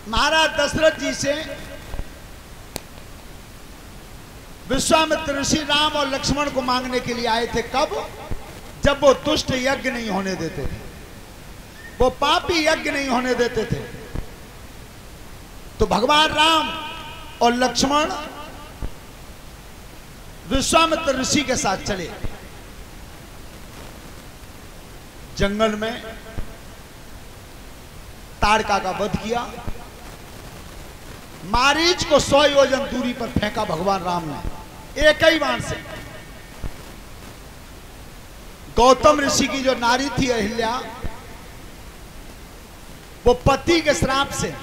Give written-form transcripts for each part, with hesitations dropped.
महाराज दशरथ जी से विश्वामित्र ऋषि राम और लक्ष्मण को मांगने के लिए आए थे। कब? जब वो दुष्ट यज्ञ नहीं होने देते थे, वो पापी यज्ञ नहीं होने देते थे। तो भगवान राम और लक्ष्मण विश्वामित्र ऋषि के साथ चले जंगल में, ताड़का का वध किया, मारीच को 100 योजन दूरी पर फेंका भगवान राम ने एक ही बाण से। गौतम ऋषि की जो नारी थी अहिल्या, वो पति के श्राप से,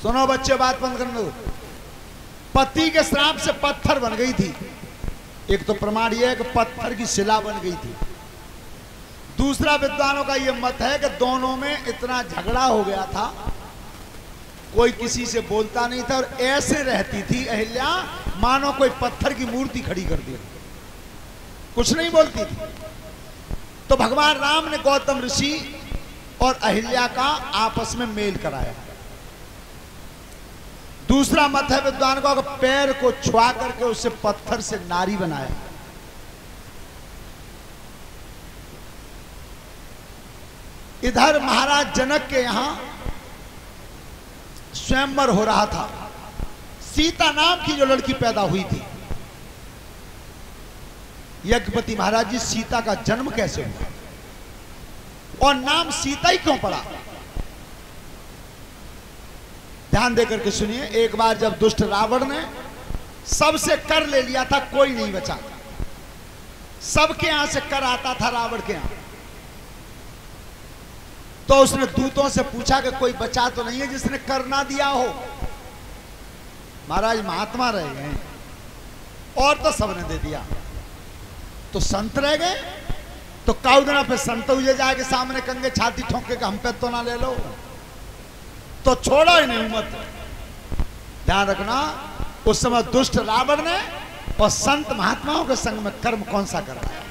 सुनो बच्चे बात बंद कर दो, पति के श्राप से पत्थर बन गई थी। एक तो प्रमाण यह है कि पत्थर की शिला बन गई थी। दूसरा विद्वानों का यह मत है कि दोनों में इतना झगड़ा हो गया था, कोई किसी से बोलता नहीं था और ऐसे रहती थी अहिल्या मानो कोई पत्थर की मूर्ति खड़ी कर दी, कुछ नहीं बोलती थी। तो भगवान राम ने गौतम ऋषि और अहिल्या का आपस में मेल कराया। दूसरा मत है विद्वान का, पैर को छुआ करके उससे पत्थर से नारी बनाया। इधर महाराज जनक के यहां स्वयंवर हो रहा था। सीता नाम की जो लड़की पैदा हुई थी, यज्ञपति महाराज जी, सीता का जन्म कैसे हुआ और नाम सीता ही क्यों पड़ा? ध्यान देकर के सुनिए। एक बार जब दुष्ट रावण ने सबसे कर ले लिया था, कोई नहीं बचा, सबके यहां से कर आता था रावण के यहां, तो उसने दूतों से पूछा कि कोई बचा तो नहीं है जिसने कर ना दिया हो। महाराज महात्मा रह गए और तो सबने दे दिया, तो संत रह गए। तो काउदना पे संत हुए जाके सामने कंगे छाती ठोंके के हम पे तो ना ले लो, तो छोड़ो ही नहीं मत। ध्यान रखना, उस समय दुष्ट रावण ने और संत महात्माओं के संग में कर्म कौन सा कर रहा है।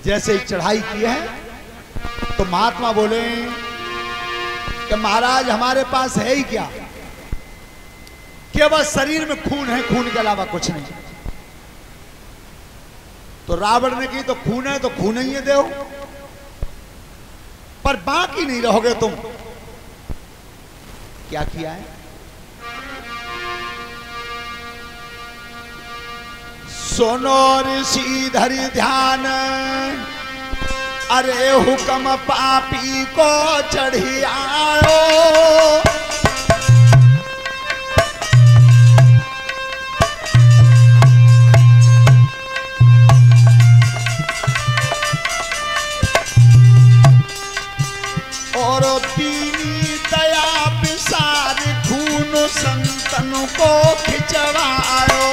जैसे ही चढ़ाई की है तो महात्मा बोले कि महाराज हमारे पास है ही क्या, केवल शरीर में खून है, खून के अलावा कुछ नहीं। तो रावण ने की तो खून है तो खून ही दो, पर बाकी नहीं रहोगे तुम। क्या किया है? सुनो ऋषि धरि ध्यान, अरे हुक्म पापी को चढ़ी आयो, और दीनी दया विसार खून संतन को खिंचवायो।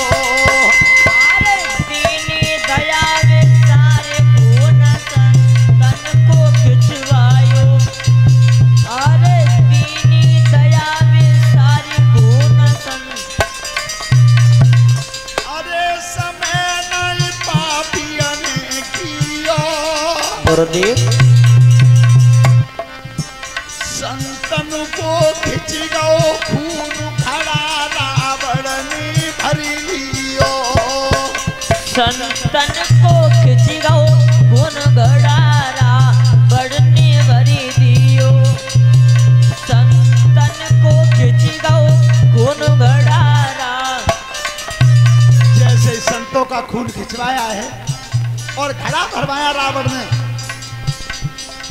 संतन को खिंच गो खून खड़ा रावण ने भरी लियो, संतन को खिंच गो खून खड़ा रावण ने भरी दियो, संतन को खिंच गो खून खड़ा। जैसे संतों का खून खिंचवाया है और घड़ा भरवाया रावण ने,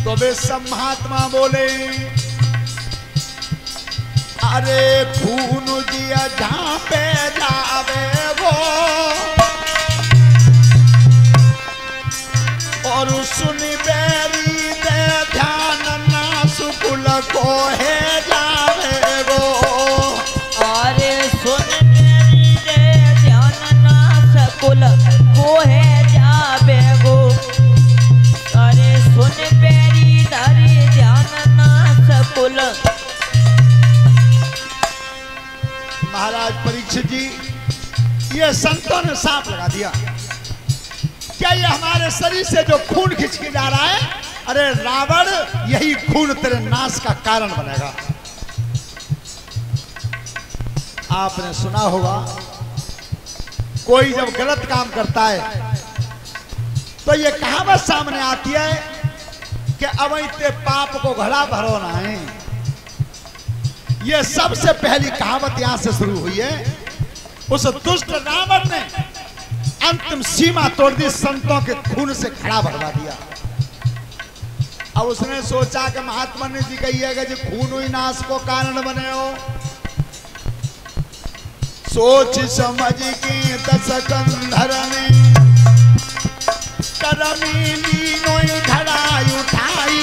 तो वे सब महात्मा बोले अरे खून दिया जहां पे जावे वो, और सुन बेरी दे ध्यान ना सुकुल को है जावे वो, अरे सुन बेरी दे ध्यान ना सुकुल को है जावे वो, अरे सुन बेरी धरि ध्यान ना सकुल। महाराज परीक्षित जी, ये संतों ने सांप लगा दिया। क्या ये हमारे शरीर से जो खून खिंच के जा रहा है, अरे रावण, यही खून तेरे नाश का कारण बनेगा। आपने सुना होगा, कोई जब गलत काम करता है तो ये कहावत सामने आती है कि अब इतने पाप को घड़ा भरो ना है। ये सबसे पहली कहावत यहां से शुरू हुई है। उस दुष्ट रावण ने अंतिम सीमा तोड़ दी, संतों के खून से घड़ा भरवा दिया। अब उसने सोचा कि महात्मा ने जी कहिएगा जी खून हुई नाश को कारण बने हो। सोच समझ के दस कंधर ने करमी लीनो घड़ा उठाई।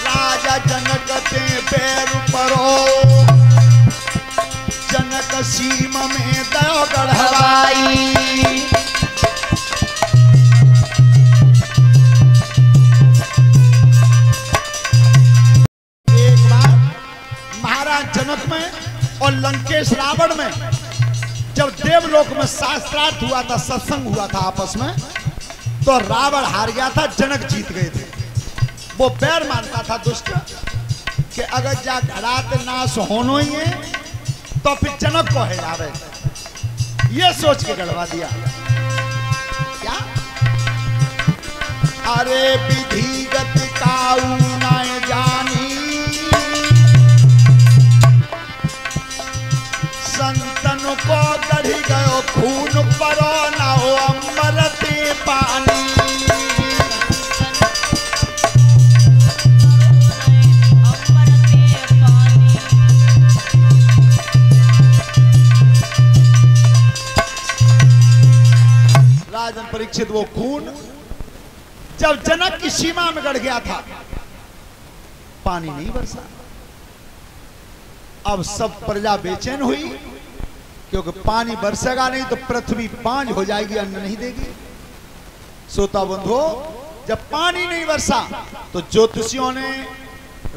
राजा जनक ते पैर परो, जनक सीम में दो गढ़वाई। एक बार महाराज जनक में और लंकेश रावण में जब देवलोक में शास्त्रार्थ हुआ था, सत्संग हुआ था आपस में, तो रावण हार गया था, जनक जीत गए थे। वो बैर मानता था दुष्ट कि अगर जा घरात नाश होनो ही है तो फिर जनक को है जावे, ये सोच के गड़वा दिया। क्या? अरे विधिगत काऊ ना जानी, संतन को गढ़ी गयो खून परो ना हो अमरते पानी। राजन परीक्षित, वो खून जब जनक की सीमा में गड़ गया था, पानी नहीं बरसा। अब सब प्रजा बेचैन हुई, क्योंकि पानी बरसेगा नहीं तो पृथ्वी पांज हो जाएगी, अन्न नहीं देगी। श्रोता बंधुओं, जब पानी नहीं बरसा तो ज्योतिषियों ने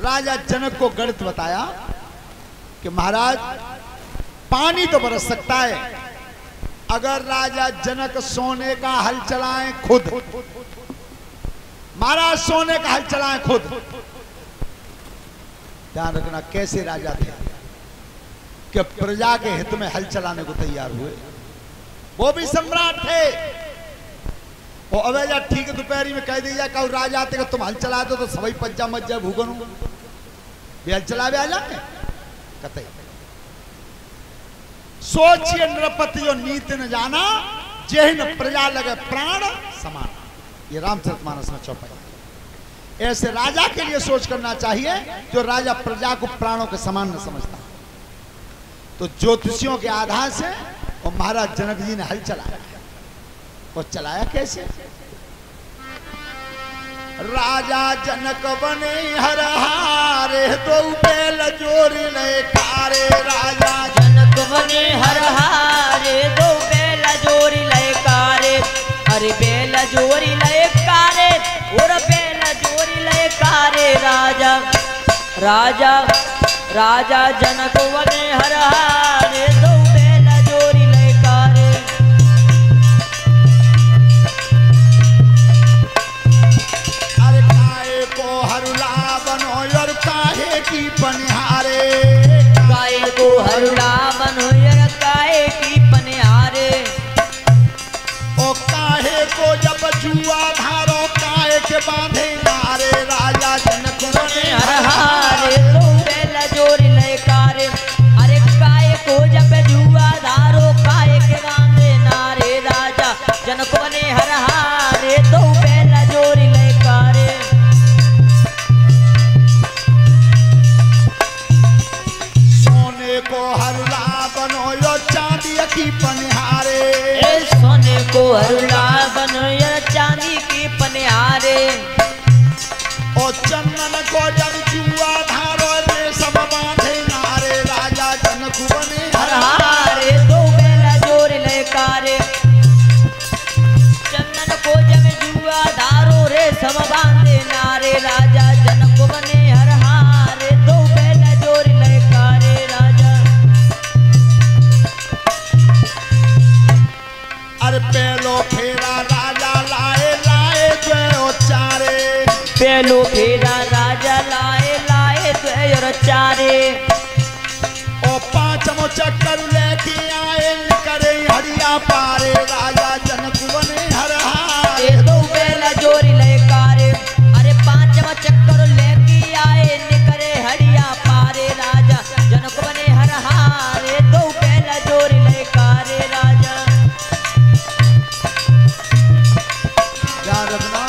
राजा जनक को गणित बताया कि महाराज पानी तो बरस सकता है अगर राजा जनक सोने का हल चलाएं खुद। महाराज सोने का हल चलाएं खुद। ध्यान रखना, कैसे राजा थे कि प्रजा के हित में हल चलाने को तैयार हुए। वो भी सम्राट थे। वो अवेजा ठीक दोपहरी में कह दिया कि राजा आते तुम हल चला दो तो सभी पज्जा मत जाए भूगन भी हल चला आ जाए। कतई सोचिए, नृपति जो नीति न जाना, जेहिन प्रजा लगे प्राण समान। ये रामचरितमानस में चौपाई। ऐसे राजा के लिए सोच करना चाहिए जो राजा प्रजा को प्राणों के समान न समझता। तो ज्योतिषियों के आधार से और महाराज जनक जी ने हल चलाया। और चलाया कैसे? राजा जनक बने हर हारे, दो बैल जोरी ले कारे। राजा जनक बने हर हारे, दो बैल जोरी ले कारे। अरे बैल जोरी ले कारे, और बैल जोरी ले कारे। राजा राजा राजा जनक बने हर हारे, दो बैल जोरी ले कारे। अरे काहे को हरुला बनो और काहे की पनिहारे। काहे को हरुला बनो और काहे की पनिहारे। ओ काहे को जब जुआ धारो काहे के बांधे नारे। राजा जनक बने हर हारे, दो बैल जोरी ले कारे। अरे काहे को जब जुआ धारो काहे के बांधे नारे। राजा जनक बने हर हारे, दो बैल जोरी ले कारे। सोने को हरुला बनो और चांदी की पनिहारे। सोने को हरुला बनो और चांदी की पनिहारे। और चंदन को जब जुआ धारो रे सब बांधे नारे। राजा जनक बने हर हारे, दो बैल जोरी ले कारे। चंदन को जब जुआ धारो रे सब बांधे नारे। राजा जनक बने हर हारे, दो बैल जोरी ले कारे। राजा अरे पहलो फेरा राजा लाए लाए जो चारे। राजा लाए लाए द्वे चारे। ओ पांचमो चक्कर लेके आए करे हरिया पारे राजा जनक बने हर हारे। दो बेला जोरी लयकारे अरे पांचवा चक्कर लेके आए निकरे हरिया पारे राजा जनक बने हर हारे। दो बेला जोरी लयकारे राजा। ध्यान रखना,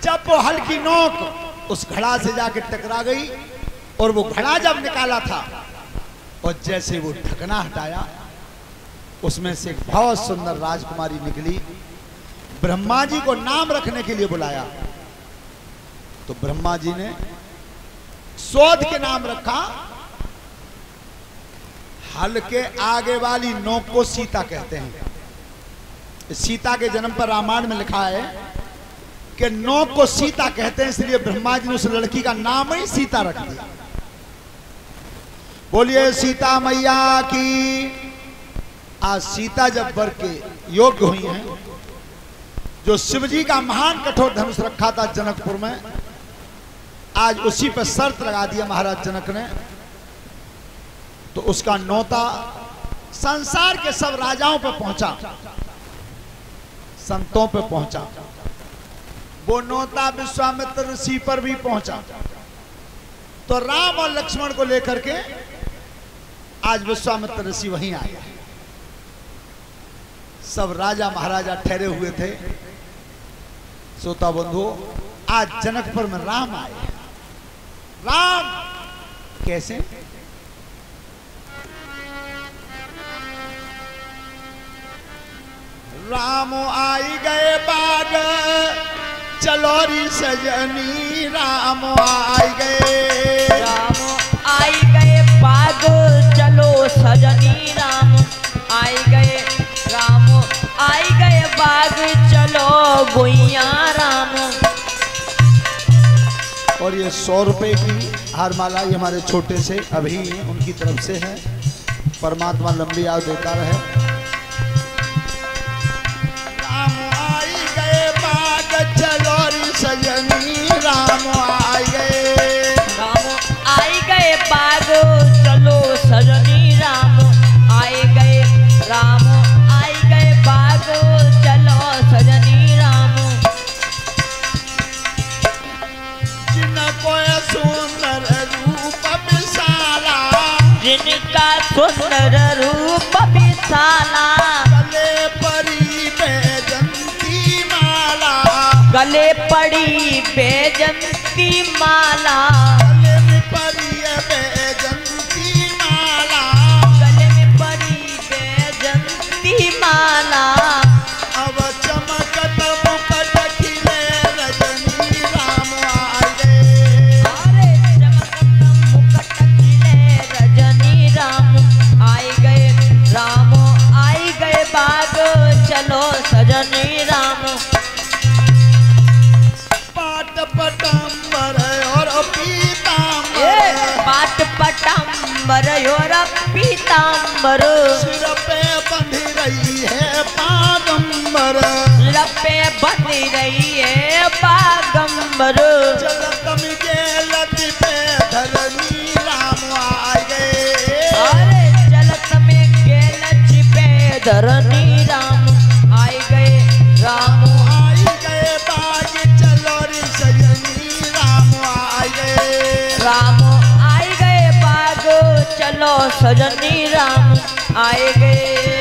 जब वो हल्की नोक उस घड़ा से जाके टकरा गई और वो घड़ा जब निकाला था और जैसे वो ढकना हटाया उसमें से एक बहुत सुंदर राजकुमारी निकली। ब्रह्मा जी को नाम रखने के लिए बुलाया तो ब्रह्मा जी ने शोध के नाम रखा। हल के आगे वाली नोक को सीता कहते हैं। सीता के जन्म पर रामायण में लिखा है कि नोक को सीता कहते हैं, इसलिए ब्रह्मा जी ने उस लड़की का नाम ही सीता रख दिया। बोलिए सीता मैया की। आज सीता जब वर के योग्य हुई हैं, जो शिवजी का महान कठोर धनुष रखा था जनकपुर में, आज उसी पर शर्त लगा दिया महाराज जनक ने, तो उसका नौता संसार के सब राजाओं पर पहुंचा, संतों पर पहुंचा। वो नौता विश्वामित्र ऋषि पर भी पहुंचा। तो राम और लक्ष्मण को लेकर के आज विश्वामित्र ऋषि वहीं आए। सब राजा महाराजा ठहरे हुए थे। श्रोता बंधु, आज जनकपुर में राम आए। राम कैसे? राम आई गए बाग चलोरी सजनी। राम आई गए, राम आई गए बाग चलो सजनी। राम आई गए, राम आई गए बाग चलो गुइया राम। और ये 100 रुपए की हार माला ये हमारे छोटे से अभी उनकी तरफ से है। परमात्मा लंबी आयु देता रहे। राम आई गए बाग चलोरी सजनी। राम आई गए, राम आई गए बाग चलो सजनी। राम आई गए, राम आई गए बाग चलो सजनी। राम जिनको सुंदर रूप विशाला, जिनका सुंदर रूप विशाला, गले परी बैजंती माला, गले पड़ी बेजंती माला, गले में परी बैजंती माला, गले में पड़ी बेजंती माला। अब चमकत मुकुट खिले रजनी। राम आ गए, अरे चमकत मुकुट खिले रजनी। राम आई गए, राम आई गए बाग चलो सजनी। राम पाट पटंबर और पीतांबर, पाट पटांबर और पीतांबर, सिर पे बंधी रही है पागंबर, लपे बंधी रही है पागंबर। चलत में पे धरनी। राम आ गए, अरे चलत में गेल छिपे धरनी। राम आई गए, राम आई गए बाग चलोरी सजनी। राम आ गए, राम आई गए बाग चलो सजनी। राम आए गए,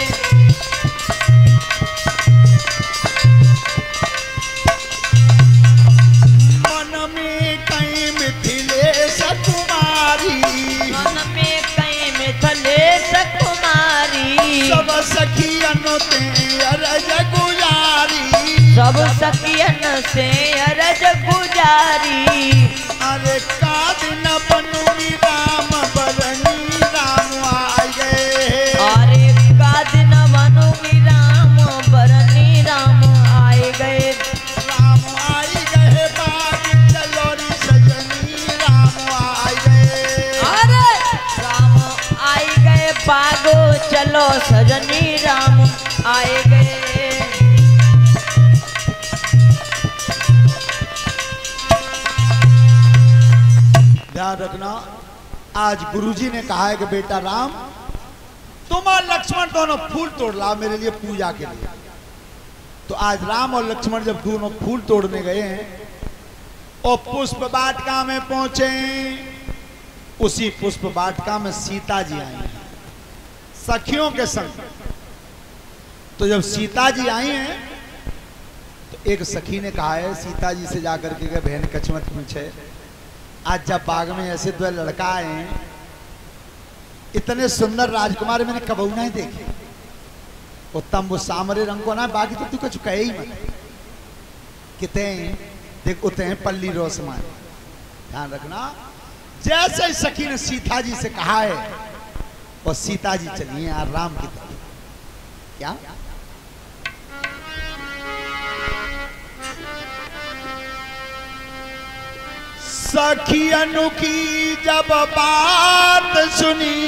मन में कहीं मिथिलेश कुमारी, मन में कहीं मिथिलेश कुमारी, सब सखियन ते अरज गुजारी, सब सखियन से अरज गुजारी। अरे कादिन बनूंगी राम बरनी। राम आ गए, अरे कादिन बनूंगी राम बरनी। राम आए गए, राम आई गए बाग चलोरी सजनी। राम आ गए, अरे राम आई गए बागो चलो सजनी। राम आए गए, ध्यान रखना, आज गुरुजी ने कहा है कि बेटा राम तुम और लक्ष्मण दोनों फूल तोड़ लाओ मेरे लिए पूजा के लिए। तो आज राम और लक्ष्मण जब दोनों फूल तोड़ने गए हैं और पुष्प वाटिका में पहुंचे, उसी पुष्प वाटिका में सीता जी आई हैं सखियों के संग। तो जब सीता जी आई हैं तो एक सखी ने कहा है सीता जी से जाकर के बहन कछमत पूछे, आज जब बाग में ऐसे दो लड़का आए हैं, इतने सुंदर राजकुमार मैंने कबू नहीं देखे, उत्तम वो सामरे रंग को ना, बाकी तो तू कुछ कहे ही मत, कितने देख उतने हैं पल्ली रोसमान। ध्यान रखना, जैसे ही सखी ने सीता जी से कहा है और सीता जी चली हैं राम की तरफ। क्या सखियनु की जब बात सुनी,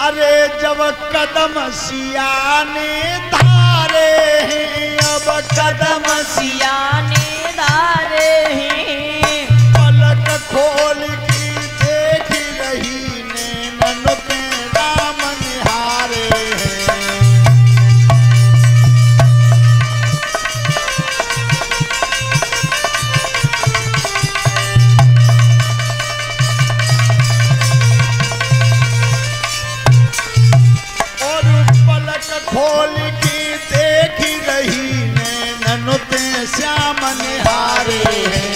अरे जब कदम सिया ने धारे हैं, अब कदम सिया ने धारे हैं, पलक खोल की देख रही नैनन पे राम निहारे हैं। खोल की देख रही नैनन पे श्याम निहारे हैं।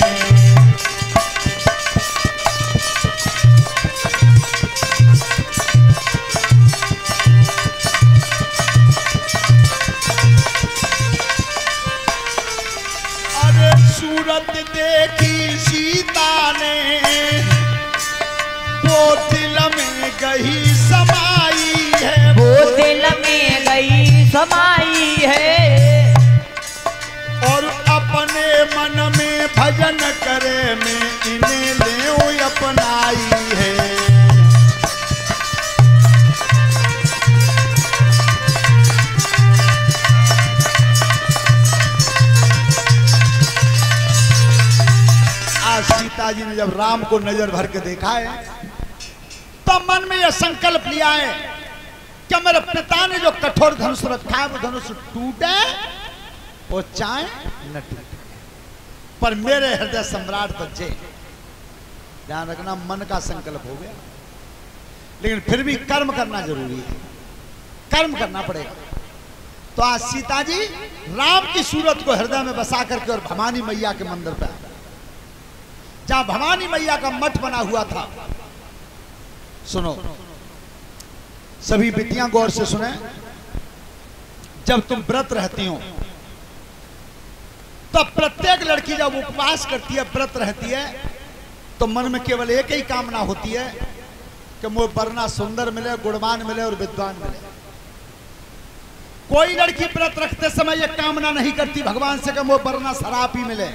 अरे सूरत देखी सीता ने, वो दिल में गई समाई है, वो दिल में गई समाई है, और अपने मन में भजन करे में इन्हें ले अपनाई है। आज सीता जी ने जब राम को नजर भर के देखा है तो मन में यह संकल्प लिया है कि मेरे पिता ने जो कठोर धनुष रखा है वो धनुष टूटे और चाहे न टूटे, पर मेरे हृदय सम्राट बचे। ध्यान रखना, मन का संकल्प हो गया, लेकिन फिर भी कर्म करना जरूरी है, कर्म करना पड़ेगा। तो आज सीता जी राम की सूरत को हृदय में बसा करके और भवानी मैया के मंदिर पे आ, जहां भवानी मैया का मठ बना हुआ था। सुनो सभी बेटियां, गौर से सुने, जब तुम व्रत रहती हो तो प्रत्येक लड़की जब उपवास करती है, व्रत रहती है, तो मन में केवल एक ही कामना होती है कि मुझे वरना सुंदर मिले, गुणवान मिले और विद्वान मिले। कोई लड़की व्रत रखते समय यह कामना नहीं करती भगवान से कि मुझे वरना शराब ही मिले।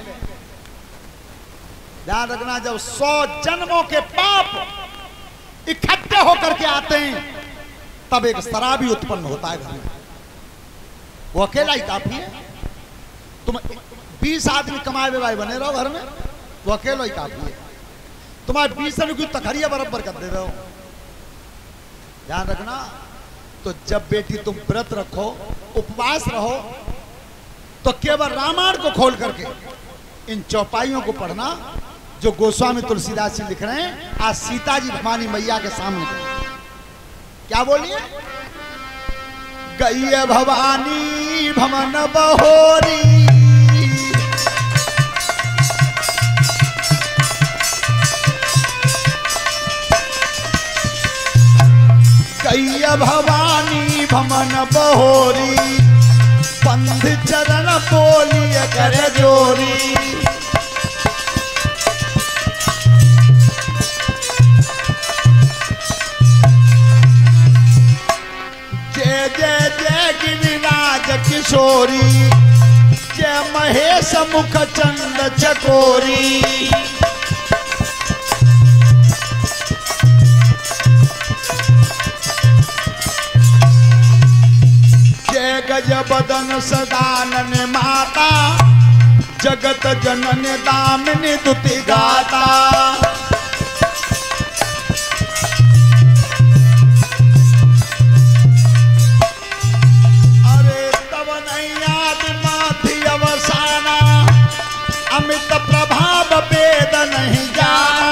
ध्यान रखना, जब 100 जन्मों के पाप इकट्ठे होकर के आते हैं तब एक शराबी उत्पन्न होता है घर में। वो अकेला ही काफी है। तुम 20 आदमी कमाए हुए भाई बने रहो घर में, वो अकेला ही काफी है। तुम्हारे 20 आदमी की तखरिया बराबर कर दे रहे हो। ध्यान रखना, तो जब बेटी तुम व्रत रखो, उपवास रहो, तो केवल रामायण को खोल करके इन चौपाइयों को पढ़ना जो गोस्वामी तुलसीदास जी लिख रहे हैं। आज सीता जी भवानी मैया के सामने क्या बोलिए, गई भवानी भवन बहोरी, गई भवानी भवन बहोरी, पंथ चरण बोलिए कर जोरी। जय जय जय गिरिराज किशोरी, जय महेश मुख चंद चकोरी। जय गज बदन सदानन माता, जगत जनन दामिनी दुति गाता। अरे तब नैयाद माथि अवसाना, अमित प्रभाव वेद नहीं जाना।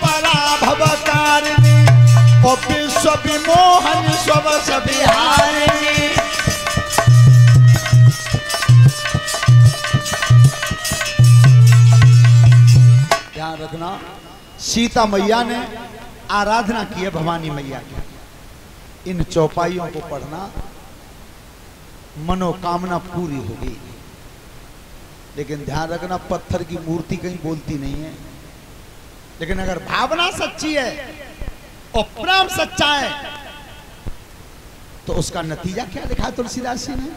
पराभवकारिणी ओ विश्व विमोहन स्वस विहारिणी। ध्यान रखना, सीता मैया ने आराधना की है भवानी मैया की। इन चौपाइयों को पढ़ना, मनोकामना पूरी हो गई। लेकिन ध्यान रखना, पत्थर की मूर्ति कहीं बोलती नहीं है। लेकिन अगर भावना सच्ची है और प्रेम सच्चा है तो उसका नतीजा क्या लिखा है तुलसीदास जी ने?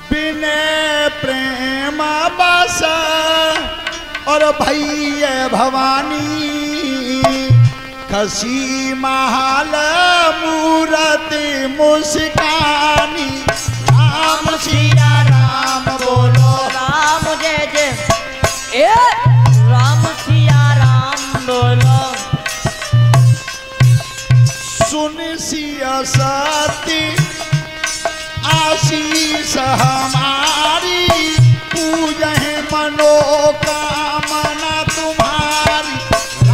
बिने प्रेम बस और भैया भवानी, खसी महाल मूर्ति मुस्कानी। राम सिया राम बोलो, राम जय जय। राम सिया राम बोलो। सुन सिया सती आशीष हमारी, पूजहि मनोकामना तुम्हारी।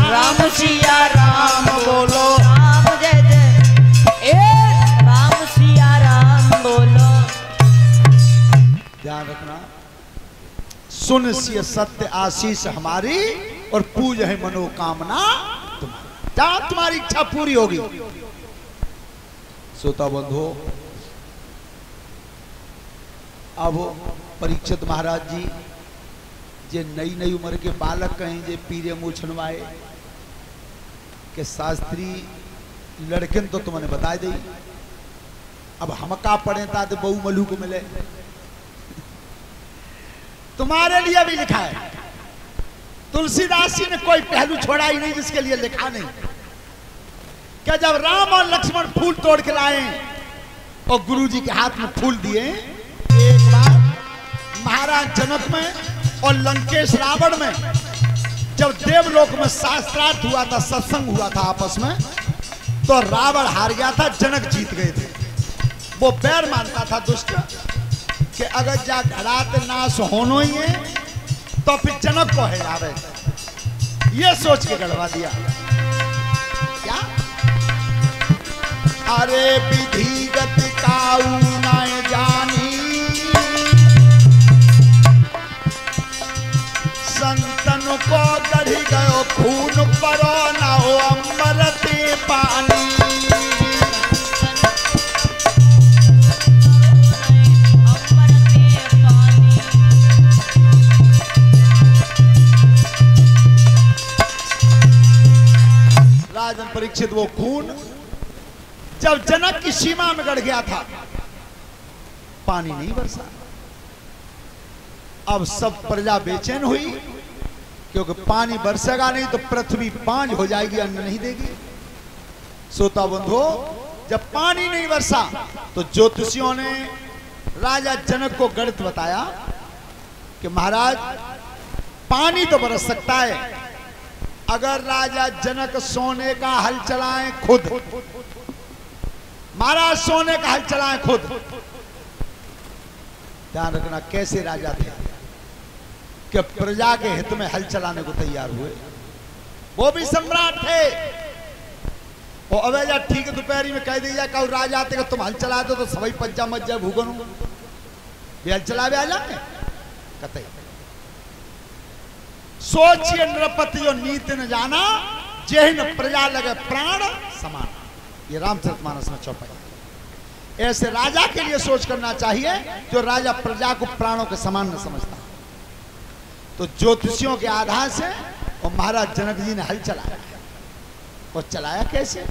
राम सिया राम बोलो, राम जय जय। राम सिया राम बोलो। ध्यान रखना, सुन सिय सत्य आशीष हमारी और पूज है मनोकामना तुम्हारी। जहां तुम्हारी इच्छा पूरी होगी। श्रोता बंधु, अब परीक्षित महाराज जी जे नई नई उम्र के बालक कहें जे पीरे मुँह छनवाए के शास्त्री लड़किन तो तुमने बता दी। अब हम का पढ़े था तो बहु मलू को मिले। तुम्हारे लिए भी लिखा है। तुलसीदास जी ने कोई पहलू छोड़ा ही नहीं जिसके लिए लिखा नहीं। क्या जब राम और लक्ष्मण फूल तोड़ के लाए और गुरुजी के हाथ में फूल दिए, एक बार महाराज जनक में और लंकेश रावण में जब देवलोक में शास्त्रार्थ हुआ था, सत्संग हुआ था आपस में, तो रावण हार गया था, जनक जीत गए थे। वो बैर मानता था दुष्ट कि अगर जा घरात नाश होनो ही है तो फिर जनक को है आवे। ये सोच के गड़वा दिया। क्या? अरे विधि गति काऊ न जानी, संतन को गढ़ी गयो खून परो न हो अमृत पानी। राजन परीक्षित वो खून जब जनक की सीमा में गड़ गया था, पानी नहीं बरसा। अब सब प्रजा बेचैन हुई क्योंकि पानी बरसेगा नहीं तो पृथ्वी पांज हो जाएगी, अन्न नहीं देगी। श्रोता बंधु, जब पानी नहीं बरसा तो ज्योतिषियों ने राजा जनक को गणित बताया कि महाराज पानी तो बरस सकता है अगर राजा जनक सोने का हल चलाएं खुद। महाराज सोने का हल चलाएं खुद। ध्यान रखना, कैसे राजा थे कि प्रजा के हित में हल चलाने को तैयार हुए। वो भी सम्राट थे। वो अवैजा ठीक दोपहरी में कह दिया कि राजा आते तुम हल चला दो तो सभी पंजा मत जाए भूगन भी हल चला भी आ जाए कतई। सोचिए नृपति जो नीति न जाना, जेहिन प्रजा लगे प्राण समान। ये रामचरितमानस में चौपाई। ऐसे राजा के लिए सोच करना चाहिए जो राजा प्रजा को प्राणों के समान न समझता। तो ज्योतिषियों के आधार से और महाराज जनक जी ने हल चलाया। और चलाया कैसे?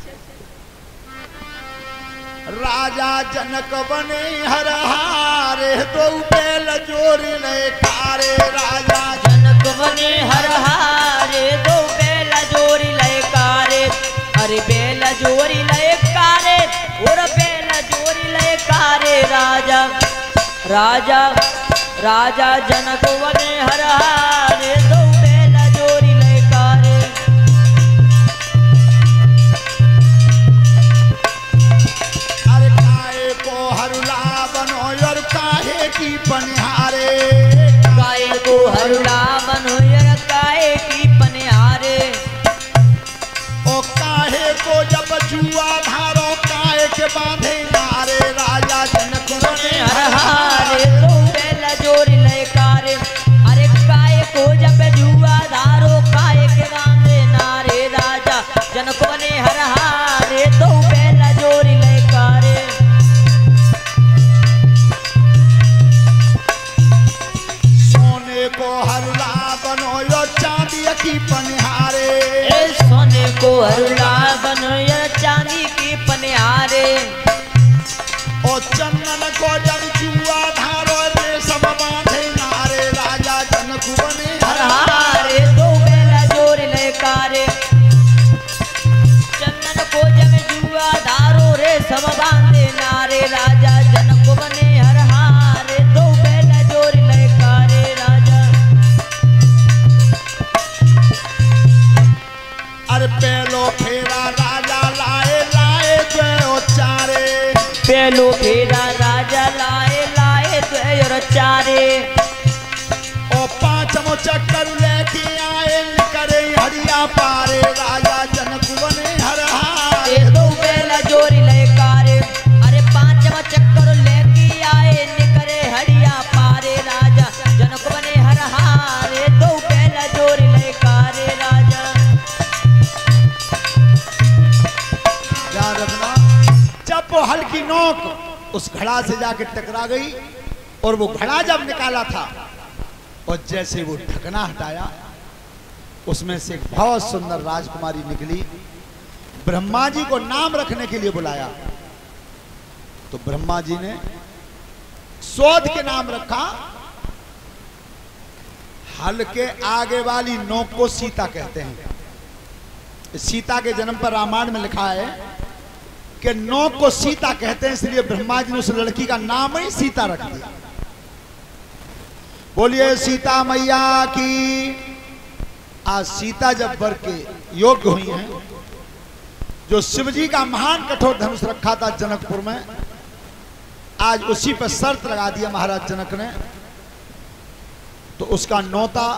राजा जनक बने हर हारे दो बैल जोरी ले कारे। राजा जनक बने हर हारे दो बैल जोरी ले कारे। अरे बेल जोरी लयकारे और बेल जोरी लयकारे राजा राजा राजा जनक वने हर हारे दो बेल जोरी लयकारे। अरे काहे को हरुला बनो और काहे की पनिहारे, काहे को हरुला बनो और काहे की पनिहारे। ओ काहे को जब जुआ धारो काहे के बांधे नारे, राजा जनक वने हर हारे दो बेल जोरी लयकारे। अरे काहे को जब जुआ धारो काहे के बांधे नारे, राजा जनक वने हर हारे दो बेल जोरी लयकारे। सोने को हरुला बनो और चांदी की पनिहारे, सोने को हरुला बनो और चांदी की पनिहारे। ओ चंदन को जब जुआ धारो रेशम बांधे नारे, राजा जनक वने हर हारे दो बेल जोरी लयकारे। चंदन को जब जुआ धारो रेशम बांधे नारे, राजा जनक वने हर हारे दो बेल जोरी लयकारे। राजा अरे पेलो फेरा राजा लाए लाए जो चारे, पेलो फेरा राजा लाए लाए द्वय चारे। ओ पांचमो चक्कर लेके आए करे हरिया पारे, राजा जनक वने हर हारे दो बेल जोरी लयकारे। अरे पांचवा चक्कर लेके आए निकरे हरिया पारे, राजा जनक वने हर हारे दो बेल जोरी लयकारे। राजा ध्यान रखना, जब वो हल्की नोक उस घड़ा से जाके टकरा गई और वो घड़ा जब निकाला था और जैसे वो ढकना हटाया उसमें से एक बहुत सुंदर राजकुमारी निकली। ब्रह्मा जी को नाम रखने के लिए बुलाया तो ब्रह्मा जी ने शोध के नाम रखा। हल के आगे वाली नोक को सीता कहते हैं। सीता के जन्म पर रामायण में लिखा है कि नोक को सीता कहते हैं, इसलिए ब्रह्मा जी ने उस लड़की का नाम ही सीता रख दिया। बोलिए सीता मैया की। आज सीता जब वर के योग्य हुई हैं, जो शिवजी का महान कठोर धनुष रखा था जनकपुर में, आज उसी पर शर्त लगा दिया महाराज जनक ने, तो उसका नौता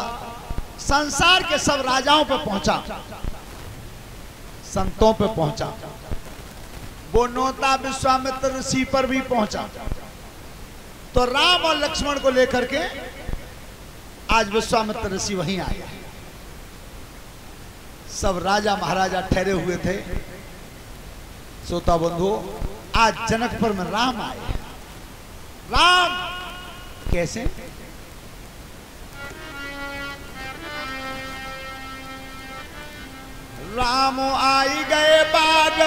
संसार के सब राजाओं पर पहुंचा, संतों पर पहुंचा। वो नौता विश्वामित्र ऋषि पर भी पहुंचा। तो राम और लक्ष्मण को लेकर के आज विश्वामित्र ऋषि वहीं आए। सब राजा महाराजा ठहरे हुए थे। श्रोता बंधु, आज जनकपुर में राम आए। राम कैसे? राम आई गए बाग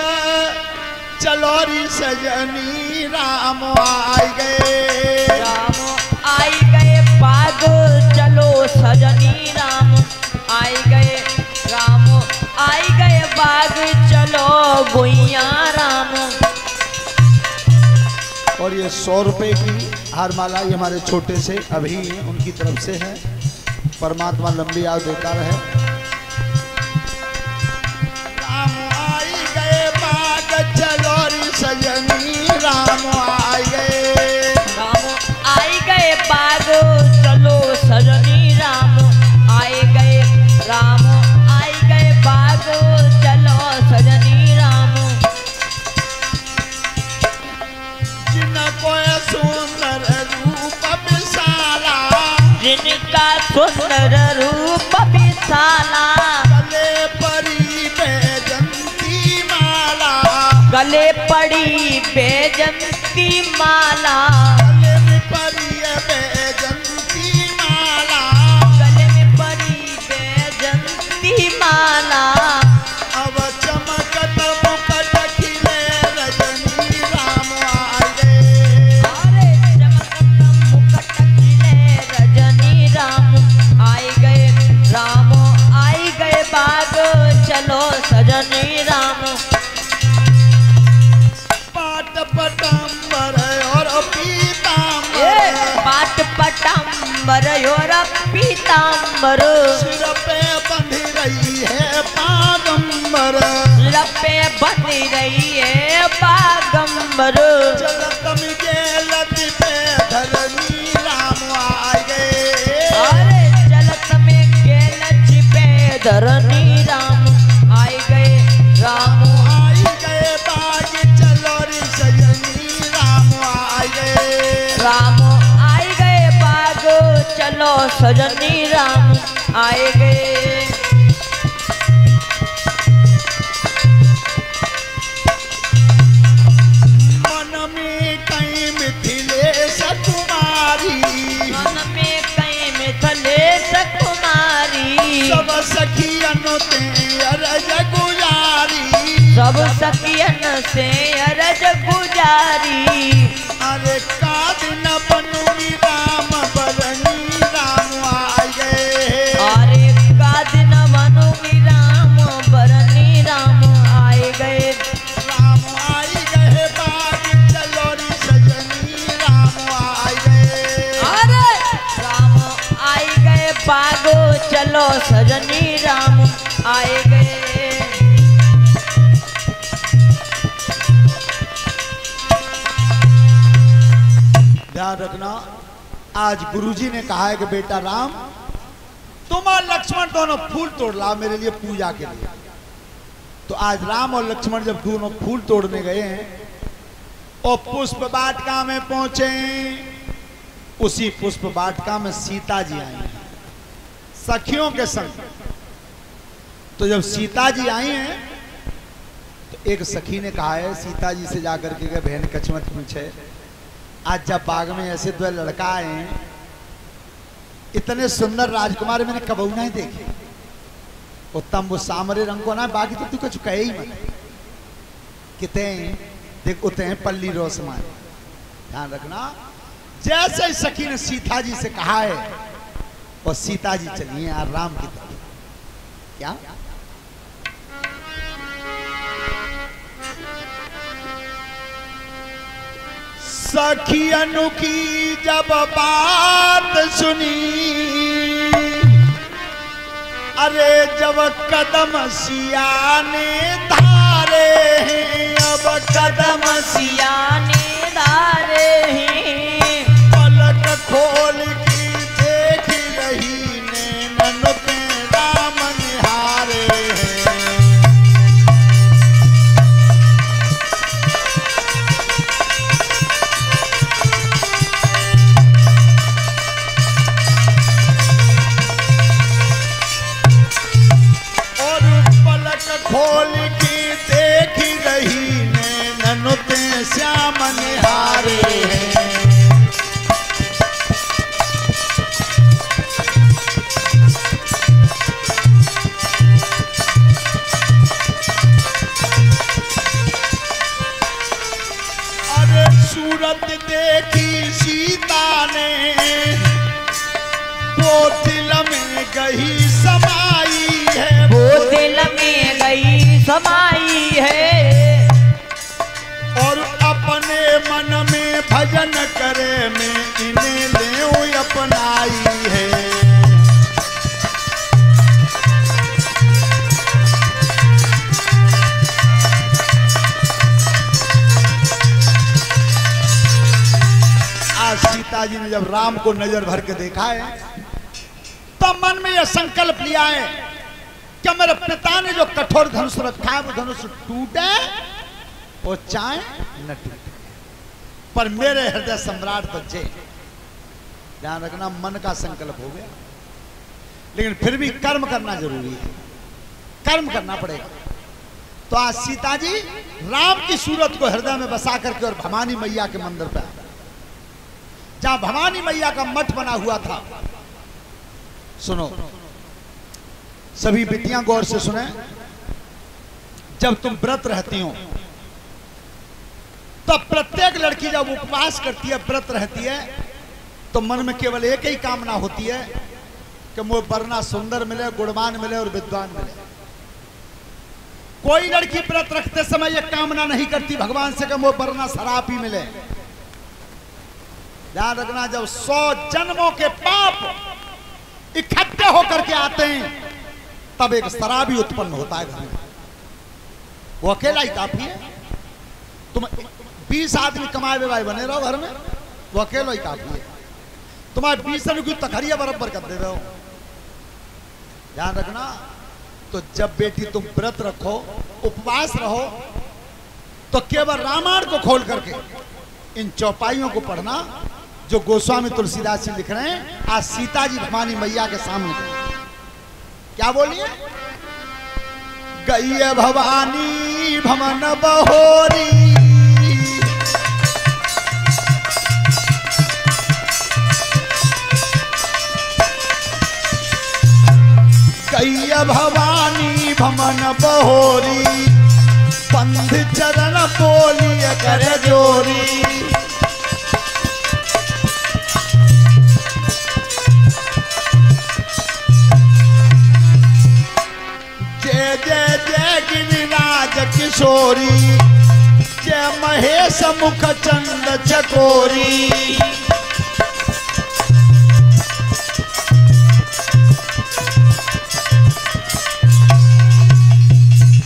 चलोरी सजनी, राम आई गए। राम आई गए बाग चलो सजनी, राम आई गए। राम आई गए बाग चलो गुइया राम। और ये 100 रुपए की हारमाला ये हमारे छोटे से अभी उनकी तरफ से है। परमात्मा लंबी आयु देता रहे। राम आई गए बाग चलोरी सजनी, राम आई गए। राम आई गए बाग चलो सजनी, राम आई गए। राम आई गए बाग चलो सजनी, राम। जिनको सुंदर रूप विशाला, जिनका सुंदर रूप विशाला, गले परी बैजंती माला, गले पड़ी बेजंती माला, गले में परी बैजंती माला, गले में पड़ी बेजंती माला। अब चमकत मुकुट खिले रजनी, राम आ गए। अरे चमकत मुकुट खिले रजनी, राम आई गए। राम आई गए बाग चलो सजनी, राम। अंबर योर पीतांबर, सिर पे बंधी रही है पागंबर, सिर पे बंधी रही है पागंबर। चलत में गेलत पे धरनी राम आ गए, अरे चलत में गेलत पे धरनी राम आए गए, राम आई गए बाग चलोरी सजनी राम आ गए, राम आए गए बाग चलो सजनी राम आए गए। मन में कहीं मिथिलेश कुमारी, मन में कहीं मिथिलेश कुमारी, सब सखियन ते अरज गुजारी, सब सखियन से अरज गुजारी। अरे काद न बनूंगी राम बरनी राम आ गए, अरे काद न बनूंगी राम बरनी राम आए गए, राम आई गए बाग चलोरी सजनी राम आ गए, अरे राम आए गए बागो चलो सजनी राम आए गए। ध्यान रखना, आज गुरुजी ने कहा है कि बेटा राम तुम और लक्ष्मण दोनों फूल तोड़ लाओ मेरे लिए पूजा के लिए। तो आज राम और लक्ष्मण जब दोनों फूल तोड़ने गए हैं और पुष्प वाटिका में पहुंचे, उसी पुष्प वाटिका में सीता जी आई हैं सखियों के संग। तो जब सीता जी आई हैं तो एक सखी ने कहा है सीता जी से जाकर के बहन कछमत पूछे, आज जब बाग में ऐसे दो लड़का आए हैं, इतने सुंदर राजकुमार मैंने कबू नहीं देखे, उत्तम वो सामरे रंग को ना, बाकी तो तू कुछ कहे ही मत, कितने देख उतने हैं पल्ली रोसमान। ध्यान रखना, जैसे ही सखी ने सीता जी से कहा है और सीता जी चली हैं राम की तरफ। क्या सखियनु की जब बात सुनी, अरे जब कदम सिया ने धारे हैं, अब कदम सिया ने धारे हैं, पलक खोल की देख रही नैनन पे राम निहारे हैं। खोल की देख रही नैनन पे श्याम निहारे हैं। अरे सूरत देखी सीता ने वो दिल में गई समाई है, वो दिल में गई समाई है, और अपने मन में भजन करे में इन्हें ले अपनाई है। आज सीता जी ने जब राम को नजर भर के देखा है तो मन में यह संकल्प लिया है कि मेरे पिता ने जो कठोर धनुष रखा है वो धनुष टूटे और चाहे न टूटे, पर मेरे हृदय सम्राट बचे। ध्यान रखना, मन का संकल्प हो गया, लेकिन फिर भी कर्म करना जरूरी है, कर्म करना पड़ेगा। तो आज सीता जी राम की सूरत को हृदय में बसा करके और भवानी मैया के मंदिर पे आ, जहां भवानी मैया का मठ बना हुआ था। सुनो सभी बेटियां, गौर से सुने, जब तुम व्रत रहती हो तो प्रत्येक लड़की जब उपवास करती है, व्रत रहती है, तो मन में केवल एक ही कामना होती है कि मुझे वरना सुंदर मिले, गुणवान मिले और विद्वान मिले। कोई लड़की व्रत रखते समय यह कामना नहीं करती भगवान से कि मुझे वरना शराब ही मिले। ध्यान रखना, जब 100 जन्मों के पाप इकट्ठे होकर के आते हैं तब एक शराबी उत्पन्न होता है घर में। वो अकेला ही काफी है। तुम 20 आदमी कमाए हुए भाई बने रहो घर में, वो अकेला ही काफी है। तुम्हारे 20 आदमी की तखरिया बराबर कर दे रहे हो। ध्यान रखना। तो जब बेटी तुम व्रत रखो, उपवास रहो, तो केवल रामायण को खोल करके इन चौपाइयों को पढ़ना जो गोस्वामी तुलसीदास जी लिख रहे हैं। आज सीता जी भवानी मैया के सामने क्या बोलिए, गई भवानी भवन बहोरी, गई भवानी भवन बहोरी, पंथ चरण बोलिए कर जोरी। जय जय जय गिरिराज किशोरी, जय महेश मुख चंद चकोरी।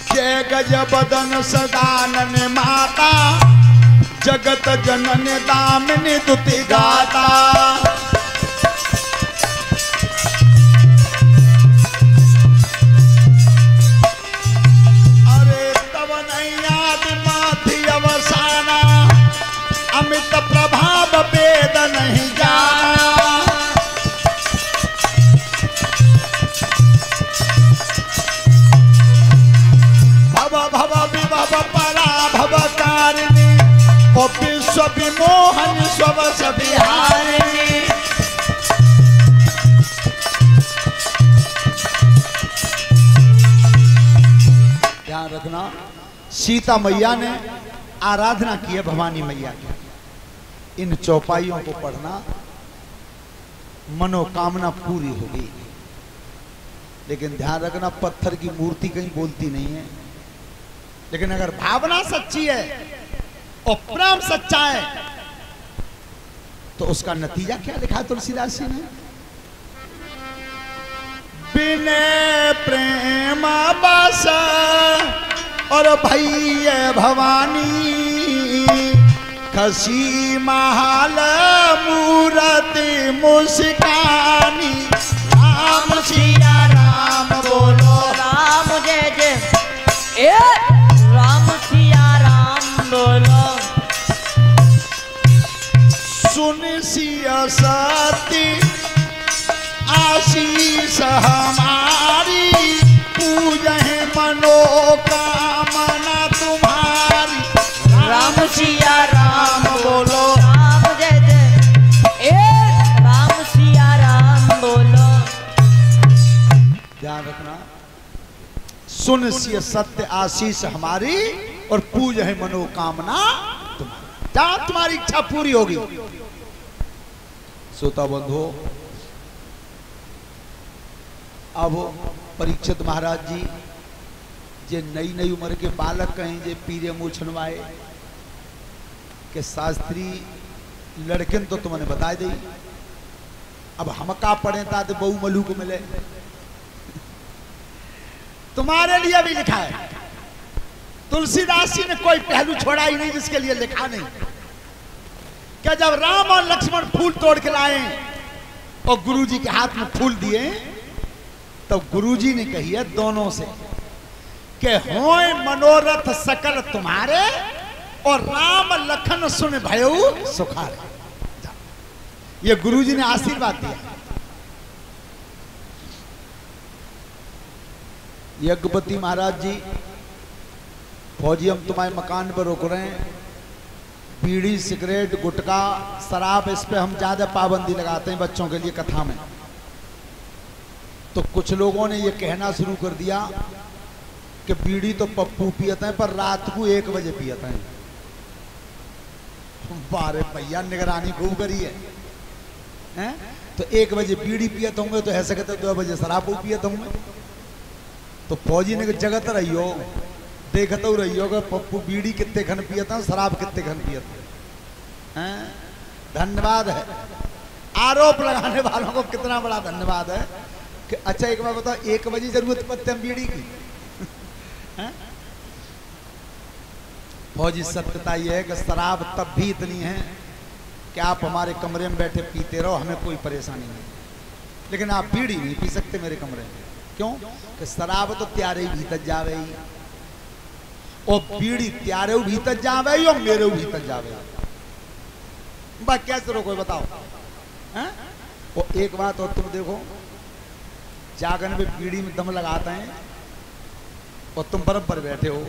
जय गज बदन सदानन माता, जगत जनन दामिनी दुति गाता। अरे तब नैयाद माथि अवसाना, अमित प्रभाव वेद नहीं जाना। पराभवकारिणी ओ विश्व विमोहन स्वस बिहारिणी। ध्यान रखना, सीता मैया ने आराधना की है भवानी मैया की। इन चौपाइयों को पढ़ना, मनोकामना पूरी होगी। लेकिन ध्यान रखना, पत्थर की मूर्ति कहीं बोलती नहीं है। लेकिन अगर भावना सच्ची है और प्रेम सच्चा है तो उसका नतीजा क्या लिखा है तुलसीदास जी ने, बिने प्रेम बस और भैया भवानी, खसी महाल मूर्ति मुस्कानी। राम सिया राम बोलो, राम जय जय राम सिया राम बोलो। सुन सिया सती आशीष हमारी, पूजहे मनोकामना तुम्हारी। राम सिया राम बोलो, राम जय जय राम सिया राम बोलो। ध्यान रखना, सुन सिय सत्य आशीष हमारी और पूज है मनोकामना तुम्हारी। जहां तुम्हारी इच्छा पूरी होगी। श्रोता बंधु, अब परीक्षित महाराज जी जे नई नई उम्र के बालक कहें जे पीरे मुँह छनवाए के शास्त्री लड़के तो तुमने बता दी। अब हम का पढ़े था तो बहु मलू को मिले। तुम्हारे लिए भी लिखा है। तुलसीदास जी ने कोई पहलू छोड़ा ही नहीं जिसके लिए लिखा नहीं। क्या जब राम और लक्ष्मण फूल तोड़ के लाए और गुरुजी के हाथ में फूल दिए तो गुरुजी ने कही है दोनों से कि होए मनोरथ सकल तुम्हारे और राम लखन सुन भयउ सुखारे। ये गुरुजी ने आशीर्वाद दिया। यज्ञपति महाराज जी, फौजी हम तुम्हारे मकान पर रुक रहे हैं, बीड़ी सिगरेट गुटखा शराब इस पे हम ज्यादा पाबंदी लगाते हैं बच्चों के लिए कथा में। तो कुछ लोगों ने ये कहना शुरू कर दिया कि बीड़ी तो पप्पू पियते हैं पर रात को 1 बजे पियते हैं। बारे भैया निगरानी खूब करी है? तो 1 बजे बीड़ी पियत होंगे तो ऐसे कहते 2 बजे शराब पियत होंगे। तो फौजी ने जगत रही हो देखते रही हो कि पप्पू बीड़ी कितने खन पियता शराब कितने खन पियता। धन्यवाद है। आरोप लगाने वालों को कितना बड़ा धन्यवाद है कि अच्छा एक बार बताओ, 1 बजे जरूरत पड़ती है बीड़ी की। फौजी सत्यता यह है कि शराब तब भी इतनी है कि आप हमारे कमरे में बैठे पीते रहो, हमें कोई परेशानी नहीं, लेकिन आप बीड़ी नहीं पी सकते मेरे कमरे में। क्यों? कि शराब तो त्यारे भीतर जावे ही, और बीड़ी त्यारे भीतर जावे ही और मेरे भीतर जावे। बस कैसे रोको बताओ? हैं? और एक बात और तुम देखो, जागन में बीड़ी में दम लगाते हैं और तुम बराबर बैठे हो,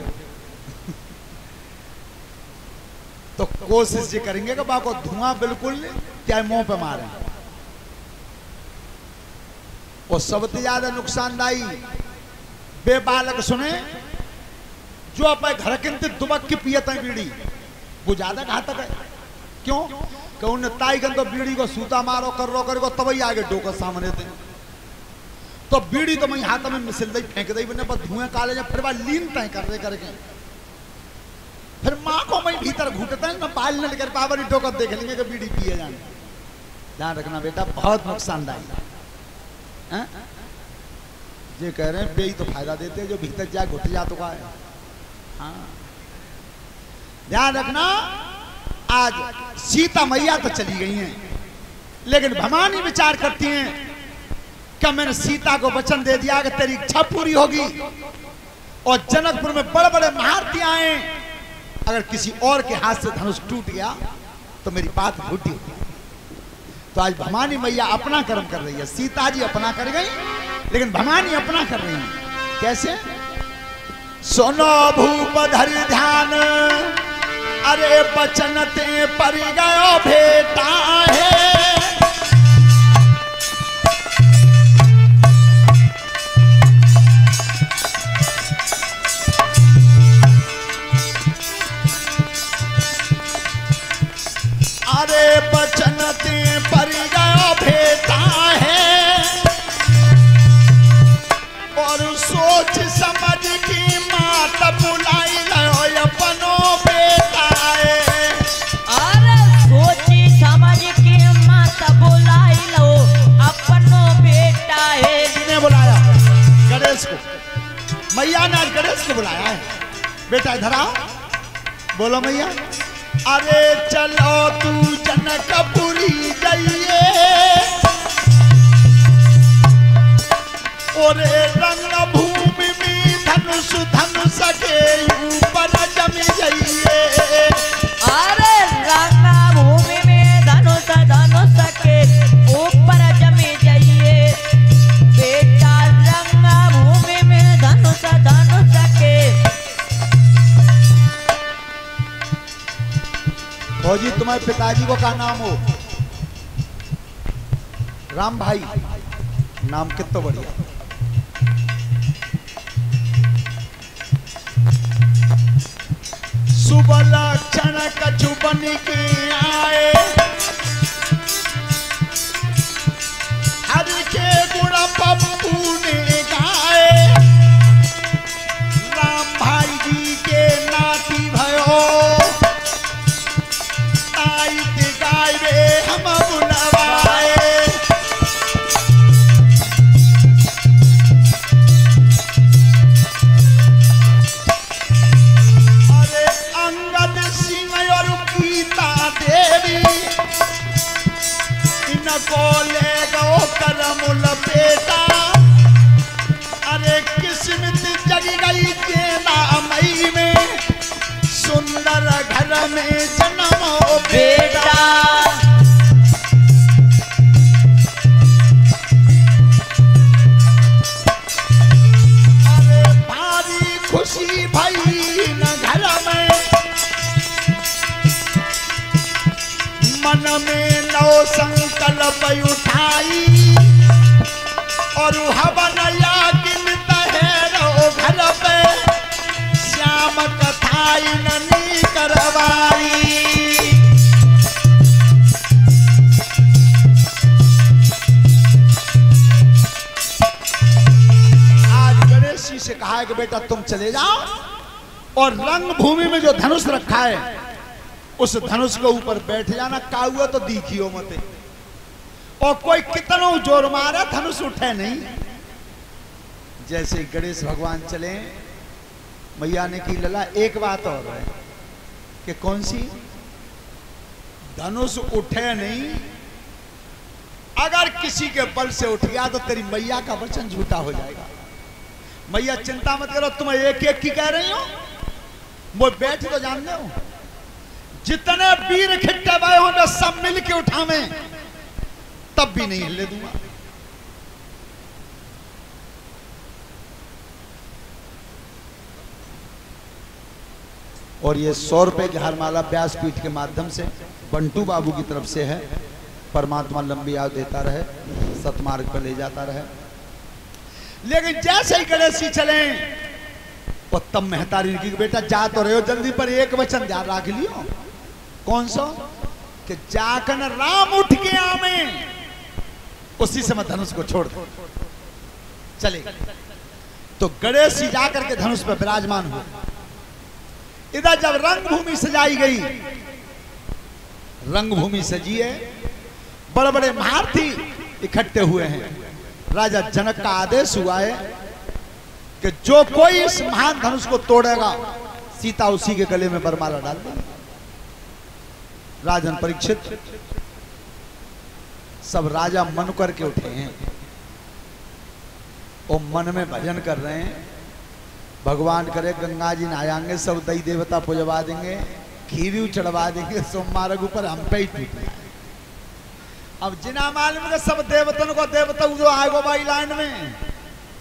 तो कोशिश ये करेंगे कि बाको धुआं बिल्कुल क्या मुंह पे मारे। और सबसे ज्यादा नुकसानदायी बेबालक सुने जो अपने घर के अंदर दुबक की पियत है बीड़ी, वो ज्यादा घातक है। क्यों? कि उन्हें ताई गंदो बीड़ी को सूता मारो कर रो कर तभी आगे डोकर सामने थे, तो बीड़ी तो मैं हाथ में मिसल दी फेंक दी बने पर धुएं काले जब फिर बार लीन तय कर रहे करके फिर माँ को मैं भीतर घूटता है ना, बाल न लेकर पावर डोकर देख लेंगे कि बीड़ी पिए जाने। ध्यान रखना बेटा, बहुत नुकसानदायी है। ये कह रहे हैं बेई तो फायदा देते हैं, जो भीतर जाए घुट जा तो है। हाँ ध्यान रखना, आज सीता मैया तो चली गई हैं, लेकिन भवानी विचार करती हैं कि मैंने सीता को वचन दे दिया कि तेरी इच्छा पूरी होगी, और जनकपुर में बड़े बड़े महारथी आए, अगर किसी और के हाथ से धनुष टूट गया तो मेरी बात झूठी होगी। तो आज भवानी मैया अपना कर्म कर रही है। सीता जी अपना कर गई, लेकिन भवानी अपना कर रही है। कैसे? सुनो भूप धरि ध्यान, अरे बचन ते पर गयो भेटा है। अरे बचन ते पर गयो भेटा है, और सोच समझ की मात बुलाई गयो अपनो बेटा है। अरे सोची समझ के मात बुलाई लो अपनो बेटा है। किसने बुलाया? गणेश को। मैया ने आज गणेश को बुलाया है। बेटा इधर आओ, बोलो मैया। अरे चलो तू जनकपुरी जाइए, और रंग भूमि में धनुष धनुष के ऊपर जम जाइए। अरे रंग भूमि में धनुष धनुष के ऊपर जम जाइए। बेटा रंग भूमि में धनुष धनुष के। फौजी तुम्हारे पिताजी को क्या नाम हो? राम भाई, नाम कितना बढ़िया। सुबह लक्षण कछु बन के आए, हर के गुण पप्पू ने गाए। राम भाई जी के नाती भयो, हम बुलवाए। अरे अंगद सिंह और गीता देवी, इनको ले गो करमुल बेटा। अरे किस्मत जग गई केला मई में, सुंदर घर में जन्मो बेटा। अरे भारी खुशी भई न घर में, मन में नौ संकल्प उठाई, और हवन यागिन तहरो घर पे, श्याम कथाई ननी करवाई। आज गणेश जी से कहा है कि बेटा तुम चले जाओ, और रंग भूमि में जो धनुष रखा है उस धनुष के ऊपर बैठ जाना, काहुआ तो दिखियो मते, और कोई कितनों जोर मारा धनुष उठे नहीं। जैसे गणेश भगवान चले, मैया ने की लला एक बात और है कि कौन सी? धनुष उठे नहीं, अगर किसी के बल से उठ गया तो तेरी मैया का वचन झूठा हो जाएगा। मैया चिंता मत करो, तुम एक एक की कह रही हो, वो बैठ तो जानते हो, जितने वीर खिट्टे भाई हो मैं सब मिल के उठावे, तब भी नहीं हिलने दूंगा। और ये 100 रुपए की हारमाला व्यासपीठ के माध्यम से बंटू बाबू की तरफ से है। परमात्मा लंबी आयु देता रहे, सतमार्ग पर ले जाता रहे। लेकिन जैसे ही गणेश जी चले, और तब महतारी की बेटा जा तो रहे हो, जल्दी पर एक वचन ध्यान रख लियो। कौन सा? कि जाकन राम उठ के आवे, उसी समय धनुष को छोड़ दो, चले। तो गणेश जी जाकर के धनुष पर विराजमान हुए। इधर जब रंगभूमि सजाई गई, रंगभूमि सजी है, बड़े बड़े महारथी इकट्ठे हुए हैं। राजा जनक का आदेश हुआ है कि जो कोई इस महान धनुष को तोड़ेगा, सीता उसी के गले में बरमाला डाल देंगे। राजन परीक्षित सब राजा मन करके उठे हैं और मन में भजन कर रहे हैं। भगवान करे गंगा जी नहाएंगे, सब दई देवता पुजवा देंगे, खीरी चढ़वा देंगे, सोमवार ऊपर हम पे ही टूट जाए। अब जिना मालूम है सब देवतन को देवता जो आएगो भाई लाइन में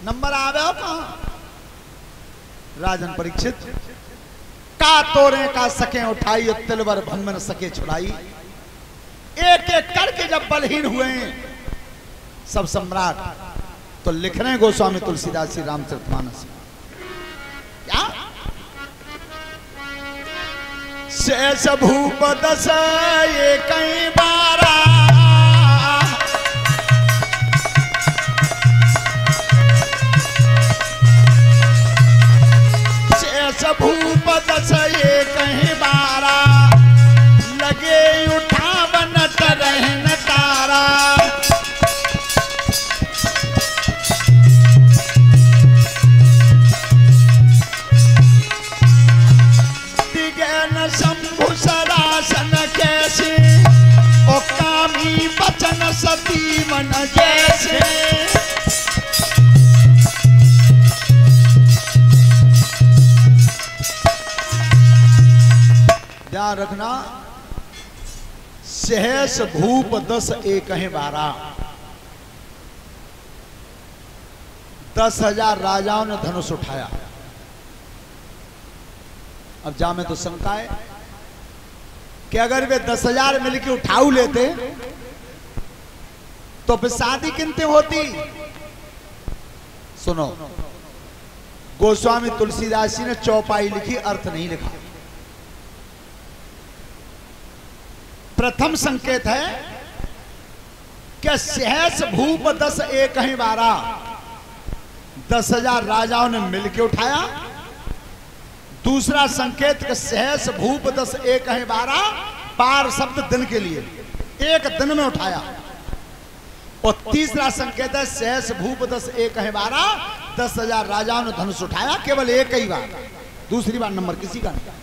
नंबर आवे हो कहाँ? राजन परीक्षित का तोरे का सके उठाई, तिलवर भंग न सके छुड़ाई। एक एक करके जब बलहीन हुए सब सम्राट, तो लिख रहे हैं गोस्वामी तुलसीदास श्री रामचरितमानस में क्या? शेष भूप दस ये कई बारा, शेष भूप दस ये कहीं बारा, लगे उठावन तरहन तारा। दिगन शंभु सरासन कैसे, ओ कामी बचन सती मन जैसे। ध्यान रखना, सहस भूप 10 एक है 12, 10,000 राजाओं ने धनुष उठाया। अब जा में तो शंका है कि अगर वे 10,000 मिलकर उठाऊ लेते तो फिर शादी किनते होती। सुनो, गोस्वामी तुलसीदास जी ने चौपाई लिखी, अर्थ नहीं लिखा। प्रथम संकेत है कि सहस भूप 10 एक है 12, 10,000 राजाओं ने मिलकर उठाया। दूसरा संकेत कि सहस भूप 10 एक है 12, पार शब्द दिन के लिए, एक दिन में उठाया। और तीसरा संकेत है सहस भूप 10 एक है 12, 10,000 राजाओं ने धनुष उठाया, केवल एक ही बार, दूसरी बार नंबर किसी का नहीं।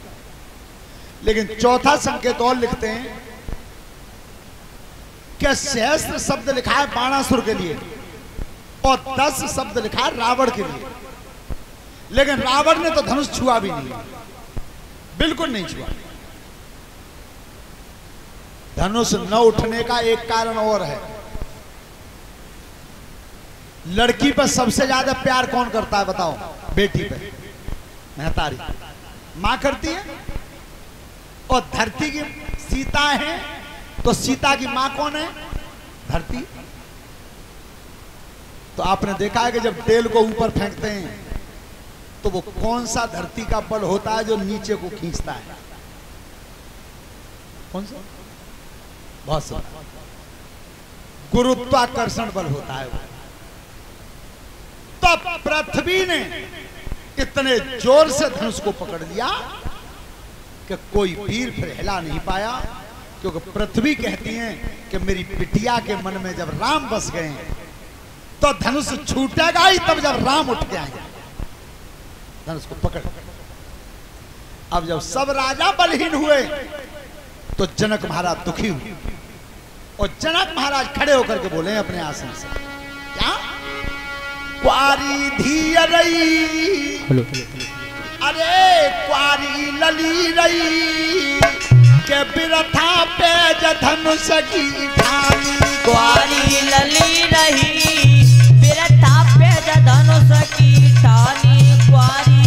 लेकिन चौथा संकेत और लिखते हैं कि सहस्त्र शब्द लिखा है बाणासुर के लिए और 10 शब्द लिखा है रावण के लिए। लेकिन रावण ने तो धनुष छुआ भी नहीं, बिल्कुल नहीं छुआ। धनुष न उठने का एक कारण और है, लड़की पर सबसे ज्यादा प्यार कौन करता है बताओ? बेटी पे महतारी, मां करती है। और धरती की सीता है, तो सीता की मां कौन है? धरती। तो आपने देखा है कि जब तेल को ऊपर फेंकते हैं तो वो कौन सा धरती का बल होता है जो नीचे को खींचता है? कौन सा? बहुत सा गुरुत्वाकर्षण बल होता है वो। तो पृथ्वी ने इतने जोर से धनुष को पकड़ लिया कि कि कोई वीर फिर हिला नहीं पाया, क्योंकि पृथ्वी कहती है कि मेरी बिटिया के मन में जब राम बस गए तो धनुष छूटेगा ही तब जब राम उठ के आएंगे धनुष को पकड़। अब जब सब राजा बलहीन हुए तो जनक महाराज दुखी हुए और जनक महाराज खड़े होकर के बोले अपने आसन से, क्या क्वारी धी रही, अरे क्वारी लली रही के बिरथा पे धनुष की ठानी, क्वारी लली रही बिरथा पे धनुष की ठानी, क्वारी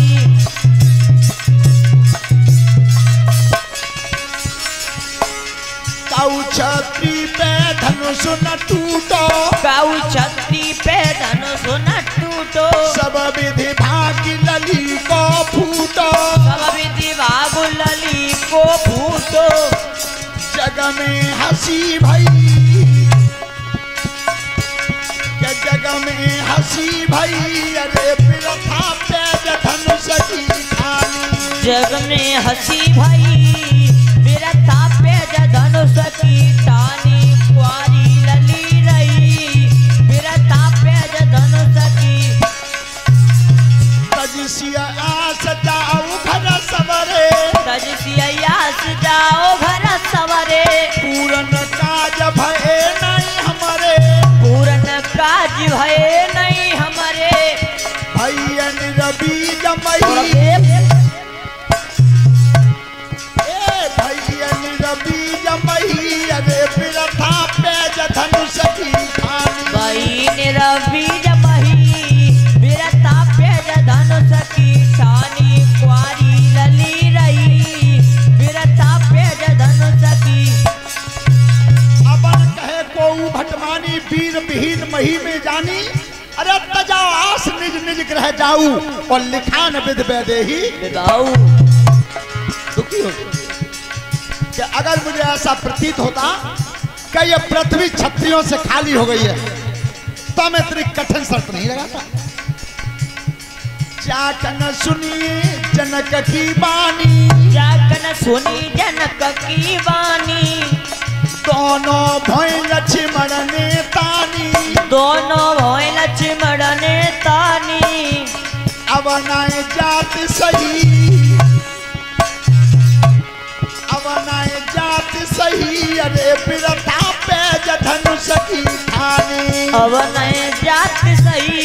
काऊ छत्री पे धनुष न टूटो, काऊ छत्री पे धनुष न टूटो, सब विधि भाग लली को फूटो, सब विधि भाग लली को फूटो, जग में हंसी भई के जग में हंसी भई, अरे बिरथा पे धनुष की ठानी, जग में हंसी भई बिरथा पे धनुष की ठानी, क्वारी लली रही बिरथा पे धनुष की, तजिसिया आस जाओ घर सवरे, तजिसिया आस जाओ घर सवरे, पूरन काज भये नहीं हमारे, पूरन काज भये नहीं हमारे, भैयन रवि जमई, रवि जमई, अरे बिरथा पे धनुष की ठानी, बहिन रवि जमही बिरथा पे धनुष की ठानी, क्वारी लली रही बिरथा पे धनुष की, अपन कहे को भटमानी वीर विहीन मही में जानी, अरे तजाओ आस निज निज ग्रह जाऊ और लिखान विध वैदेही विदाऊ, दुखी हो कि अगर मुझे ऐसा प्रतीत होता कि ये पृथ्वी क्षत्रियों से खाली हो गई है तो मैं इतनी कठिन शर्त नहीं लगाता। जाकन सुनिए जनक की बानी, जाकन सुनी जनक की वाणी, दोनों भय लक्ष्मण ने तानी, दोनों भय लक्ष्मण ने तानी, अब नाय जात सही, अब नाय जात सही, अरे बिरथा पे धनुष की ठानी, अब नए जात सही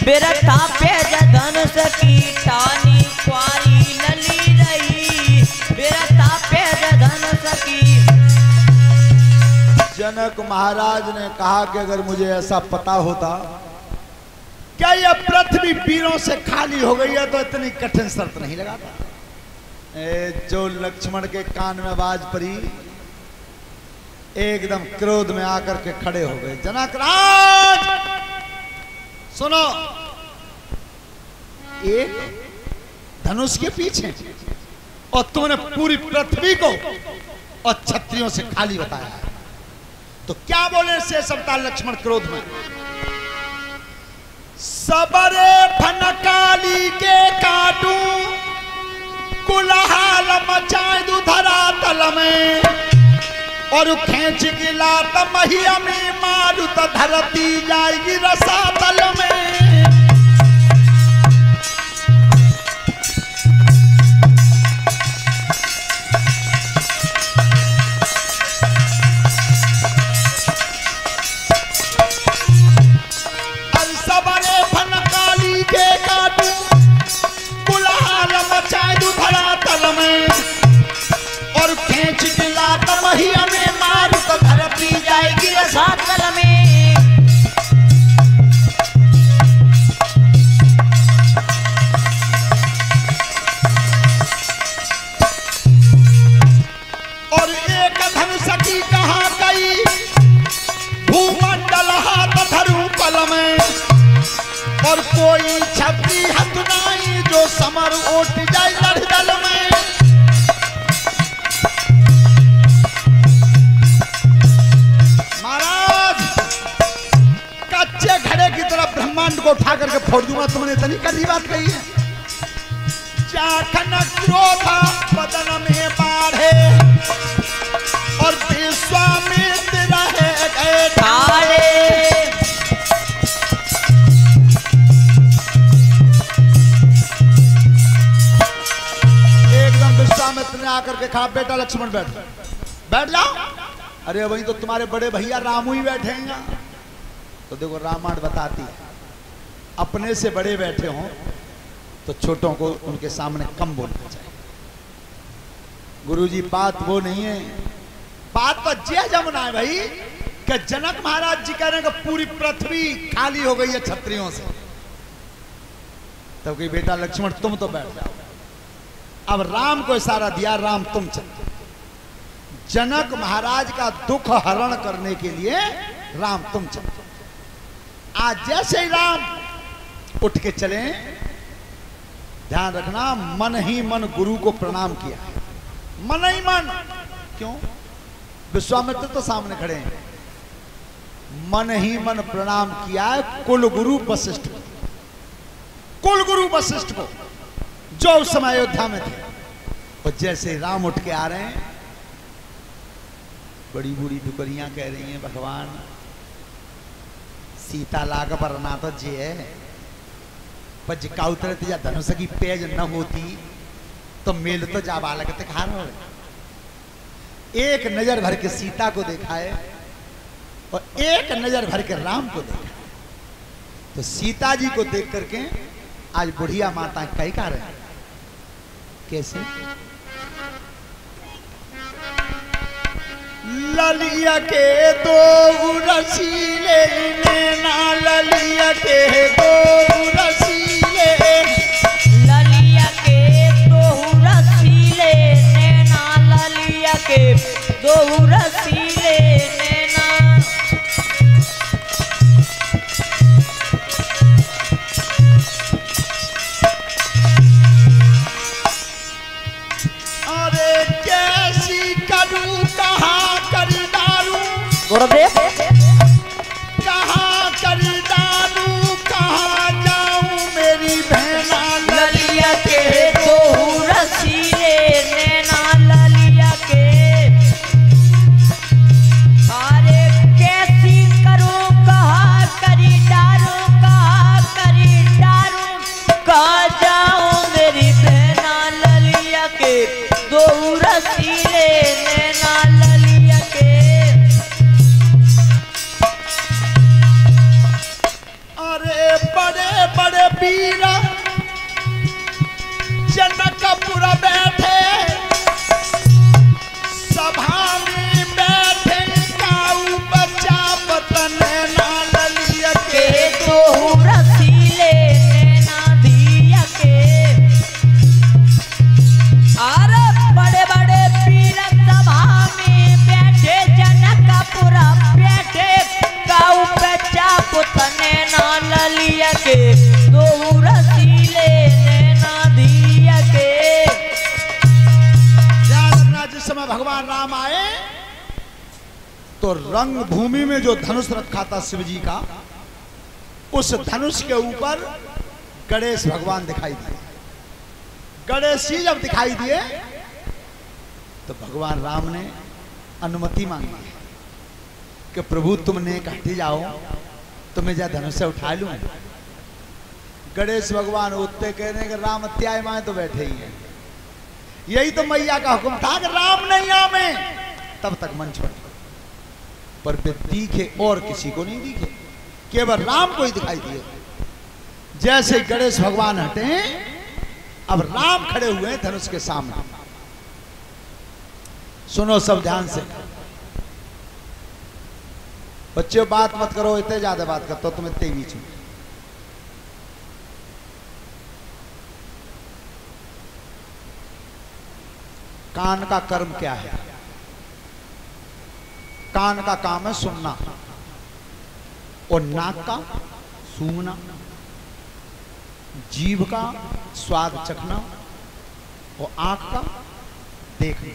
बिरथा पे धनुष की ठानी, क्वारी लली रही बिरथा पे धनुष की। जनक महाराज ने कहा कि अगर मुझे ऐसा पता होता क्या यह पृथ्वी वीरों से खाली हो गई है तो इतनी कठिन शर्त नहीं लगाता। जो लक्ष्मण के कान में आवाज पड़ी एकदम क्रोध में आकर के खड़े हो गए, जनक राज सुनो, एक धनुष के पीछे और तुमने पूरी पृथ्वी को और क्षत्रियों से खाली बताया है, तो क्या बोले शेष अवतार लक्ष्मण क्रोध में, सबरे फनकाली के काटू कुलहाल मचाए दू धरातल में, और खींच गिला तमहिया में मारू तो धरती जाएगी रसातल में। और सबरे फनकाली के काटू कुलहाल मचाए दू धरातल में, और खींच गिला तमहिया में मारू तो धरती जाएगी रसातल में। और एक धनुष की कहा गई भूमंडल हाथ धरू पल में, और कोई छपरी हथुनाई जो समर उठ जाए लड़दल में। महाराज कच्चे घड़े की तरफ ब्रह्मांड को उठा करके फोड़ दूंगा, तुमने इतनी कड़ी बात कही है। चाखन क्रोध बदन में बाढ़े और विश्वामित्र रहे गए ठाड़े। एकदम विश्वामित्र ने आकर के कहा, बेटा लक्ष्मण बैठ जाओ। अरे वही तो तुम्हारे बड़े भैया रामू ही बैठेंगे। तो देखो रामायण बताती है, अपने से बड़े बैठे हों तो छोटों को उनके सामने कम बोलना चाहिए। गुरुजी बात वो नहीं है, बात तो जय जमुना है भाई कि जनक महाराज जी कह रहे हैं कि पूरी पृथ्वी खाली हो गई है क्षत्रियों से। तब कही बेटा लक्ष्मण तुम तो बैठ जाओ। अब राम को इशारा दिया, राम तुम चलो। जनक महाराज का दुख हरण करने के लिए राम तुम चलो। आज जैसे ही राम उठ के चले, ध्यान रखना मन ही मन गुरु को प्रणाम किया, मन ही मन। क्यों? विश्वामित्र तो सामने खड़े हैं। मन ही मन प्रणाम किया है कुल गुरु वशिष्ठ को, कुल गुरु वशिष्ठ को, जो उस समय अयोध्या में थे। और जैसे राम उठ के आ रहे हैं, बड़ी बूढ़ी दुकरियां कह रही हैं, भगवान सीता लाग बरना तो जे पर जिका उतरत या धनुष की पेज न होती तो मेल तो जा बालक खा रहा। एक नजर भर के सीता को देखा है और एक नजर भर के राम को देखा है। तो सीता जी को देख करके आज बुढ़िया माता कई का रहे। कैसे? ललिया के दो रसीले नैना, ललिया के दो रसीले, ललिया के दो रसीले नैना, ललिया के दो रसीले नैना। अरे कैसी करूं कहाँ करी दारू, गुरुदेव कहाँ करी दारू, कहाँ जाऊं मेरी बहना। ललिया के दो रसीले नैना, ललिया के। अरे कैसी करूं कहाँ करी दारू, कहाँ करी दारू, कहाँ जाऊं मेरी बहना। ललिया के दो रसीले नैना, ललिया के। अरे बड़े बड़े वीर जनकपुर बैठे, सभा में बैठे काऊ बच्चा पतन ना। ललिया के के दो रसीले नैना दिया के। अरे बड़े बड़े पीर सभा में बैठे, जनकपुर बैठे काऊ बच्चा पुतने ना। ललिया के दो रसीले नैना दिया के। ध्यान रखना, जिस समय भगवान राम आए तो रंग भूमि में जो धनुष रखा था शिव जी का, उस धनुष के ऊपर गणेश भगवान दिखाई दिए। गणेश जी जब दिखाई दिए तो भगवान राम ने अनुमति मांगी कि प्रभु तुमने हट जाओ, तुम्हें जा धनुष से उठा लूं। गणेश भगवान उठते कह रहे हैं कि राम अत्याय माए तो बैठे ही हैं। यही तो मैया का हुक्म था कि राम नहीं आवे, तब तक मन छोड़। पर वे दिखे और किसी को नहीं दिखे, केवल राम को ही दिखाई दिए। जैसे गणेश भगवान हटे, अब राम खड़े हुए हैं धनुष के सामने। सुनो सब ध्यान से, बच्चों बात मत करो, इतने ज्यादा बात करते हो तुम, इतने बीच में। कान का कर्म क्या है? कान का काम है सुनना, और नाक का सूंघना, जीभ का स्वाद चखना, और आंख का देखना।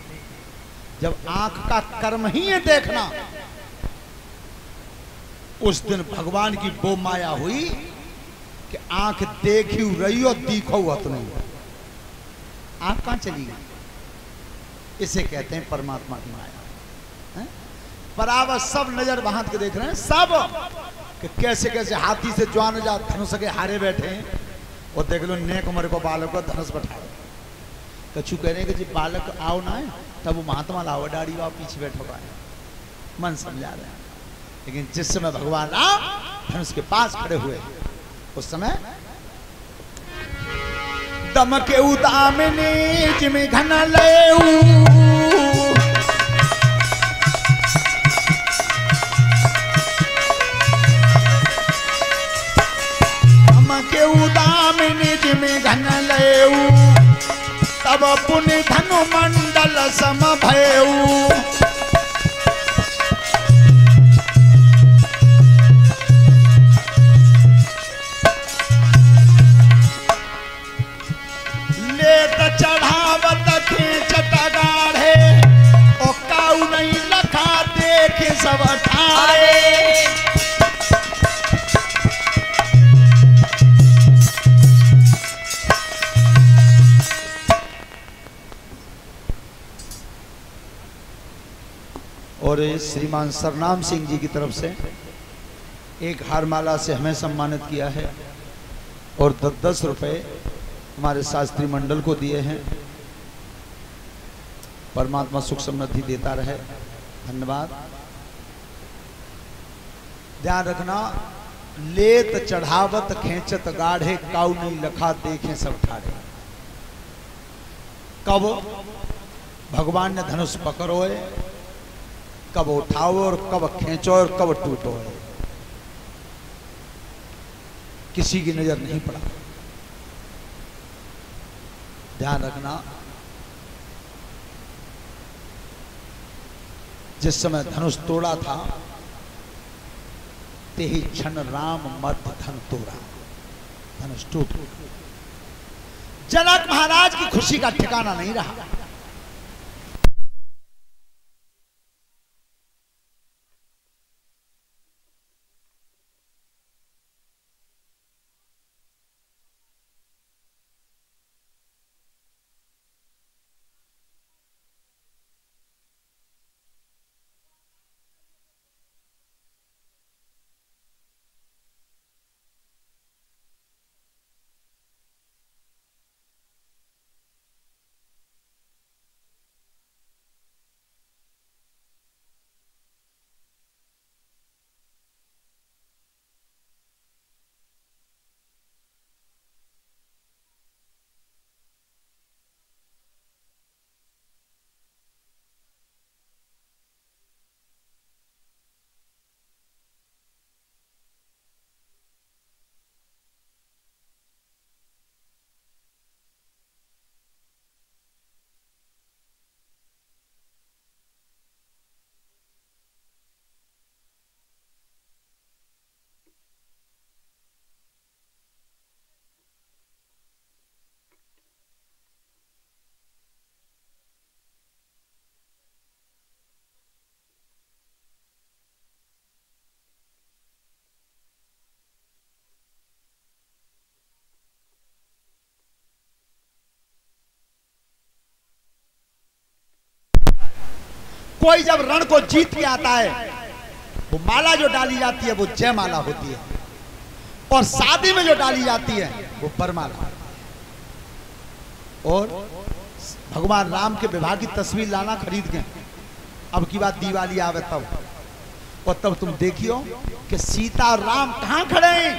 जब आंख का कर्म ही है देखना, उस दिन भगवान की वो माया हुई कि आंख देखी रही और दिखो नहीं। आप कहां चली गई? इसे कहते हैं परमात्मा की माया है? बराबर सब नजर बांध के देख रहे हैं सब कि कैसे कैसे हाथी से ज्वान जा धनुष के हारे बैठे हैं। और देख लो नेक उम्र को बालक को धनुष बैठाओ। कछु कह रहे हैं कि जी बालक आओ ना है, तब वो महात्मा लाओ दाढ़ी वाओ पीछे बैठो पाए, मन समझा रहे हैं। लेकिन जिस समय भगवान राम धनुष के पास खड़े हुए उस समय दमके उदामिनी जिमे घन लेऊ, दमके उदामिनी जिमे घन लेऊ, तब पुनि धनु मंडल सम भयऊ। चढ़ावत खींचत गाढ़े ओ काऊ नहीं लखा देखे सब ठाड़े। और श्रीमान सरनाम सिंह जी की तरफ से एक हारमाला से हमें सम्मानित किया है और 10 रुपए हमारे शास्त्री मंडल को दिए हैं। परमात्मा सुख समृद्धि देता रहे, धन्यवाद। ध्यान रखना, लेत चढ़ावत खेचत गाढ़े काऊ नहीं लखा देखे सब ठाड़े। कब भगवान ने धनुष पकड़ोए, कब उठाओ और कब खेचो और कब टूटो, किसी की नजर नहीं पड़ा। ध्यान रखना, जिस समय धनुष तोड़ा था ते ही क्षण राम मर्द धन तोड़ा, धनुष टूट। जनक महाराज की खुशी का ठिकाना नहीं रहा। कोई जब रण को जीत के आता है, वो माला जो डाली जाती है वो जय माला होती है, और शादी में जो डाली जाती है वो वरमाला। और भगवान राम के विवाह की तस्वीर लाना खरीद के, अब की बात दिवाली आवे तब, और तब तुम देखियो कि सीता और राम कहां खड़े हैं।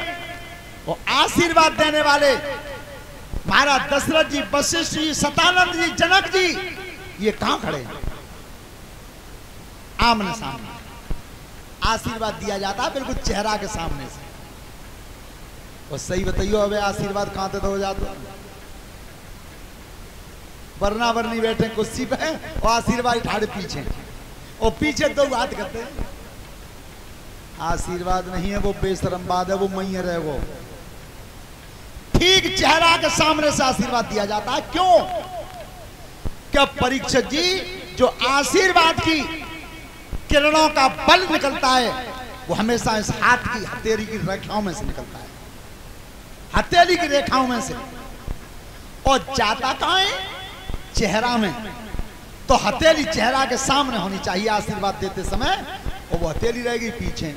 वो आशीर्वाद देने वाले महाराज दशरथ जी, वशिष्ठ जी, सतानंद जी, जनक जी, ये कहां खड़े हैं? आमने सामने आशीर्वाद दिया जाता है, बिल्कुल चेहरा के सामने से। और सही बताइयो, अबे आशीर्वाद कहां तो हो जाता, वरना वरनी बैठे कुर्सी पे और आशीर्वाद ठाड़े पीछे, और पीछे दो बात करते हैं। आशीर्वाद नहीं है वो, बेशरमबाद है वो, मैयर है वो। ठीक चेहरा के सामने से आशीर्वाद दिया जाता है। क्यों? क्या परीक्षित जी, जो आशीर्वाद की किरणों का बल निकलता है वो हमेशा इस हाथ की हथेली की रेखाओं में से निकलता है, हथेली की रेखाओं में से। और जाता कहां है? चेहरा में, तो हथेली चेहरा के सामने होनी चाहिए आशीर्वाद देते समय, और वो हथेली रहेगी पीछे,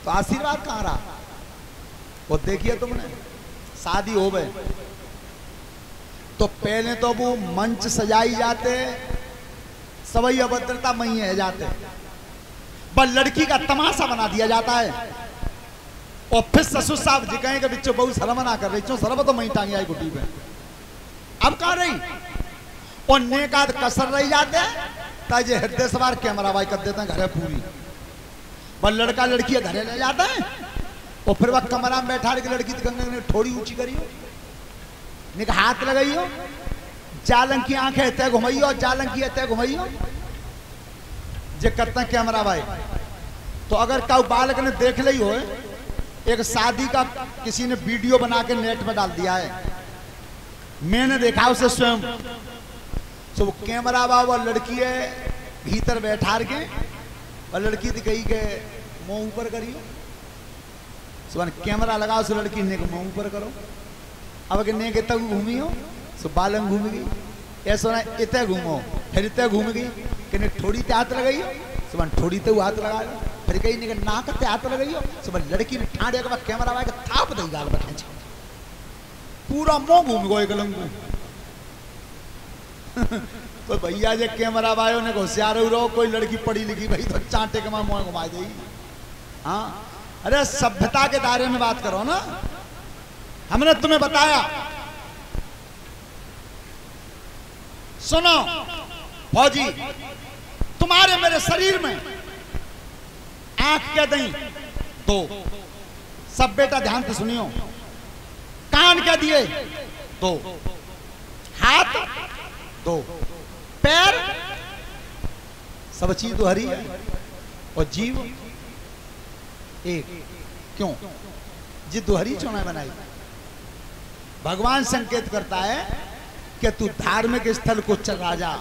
तो आशीर्वाद कहां रहा? वो देखिए तुमने, शादी हो गए तो पहले तो वो मंच सजाई जाते, सवई अभद्रता मई है जाते, बस लड़की का तमाशा बना दिया जाता है, और फिर ससुर साहब जी कहेंगे बिच्चो बहु शर्म ना कर रही, चो शर्म तो मई टांगी आई गुटी पे, अब कहां रही? और नेकाद कसर रही जाते हैं, ताजे हृदय सवार कैमरा बाई कर देते हैं घरे पूरी, बस लड़का लड़की घरे ले जाता है, और फिर वह कमरा में बैठा के लड़की गंगे ने थोड़ी ऊंची करी हो, निक हाथ लगाई हो, जालंग की आंखें तय घुमाई हो, जालंग की तय घुमाई हो, जे करता कैमरा भाई। तो अगर काउ बालक ने देख ली हो, एक शादी का किसी ने वीडियो बना के नेट में डाल दिया है, मैंने देखा उसे स्वयं, तो वो कैमरा बाबा लड़की है भीतर बैठा के, और लड़की दिखाई के मुंह ऊपर करियो, सुबह कैमरा लगाओ, सो लड़की ने मुंह ऊपर करो, अब के ने के तक घूमी हो, सो बालंग घूम गई, ऐसा ना इतने घूमो, फिर इतने घूम गई कि थोड़ी ते हाथ लगाई हो, सुबह थोड़ी ते हाथ लगा लो, फिर कहीं ने नाक ते हाथ लगाई हो, सुबह लड़की ने ठाड़े के बाद कैमरा वाले थाप दी गाल में खींच, पूरा मुंह घूम गो एक लंगू। तो भैया जे कैमरा वालों ने होशियार रहो, कोई लड़की पढ़ी लिखी भाई तो चांटे के मुंह घुमा देगी। हाँ, अरे सभ्यता के दायरे में बात करो ना, हमने तुम्हें बताया। सुनो फौजी, तुम्हारे मेरे शरीर में आंख क्या दई दो, सब बेटा ध्यान से सुनियो, कान क्या दिए दो, हाथ दो, पैर सब चीज तो हरी है, और जीव एक, क्यों जी दोहरी चौना बनाई? भगवान संकेत करता है कि तू धार्मिक स्थल को चला जा,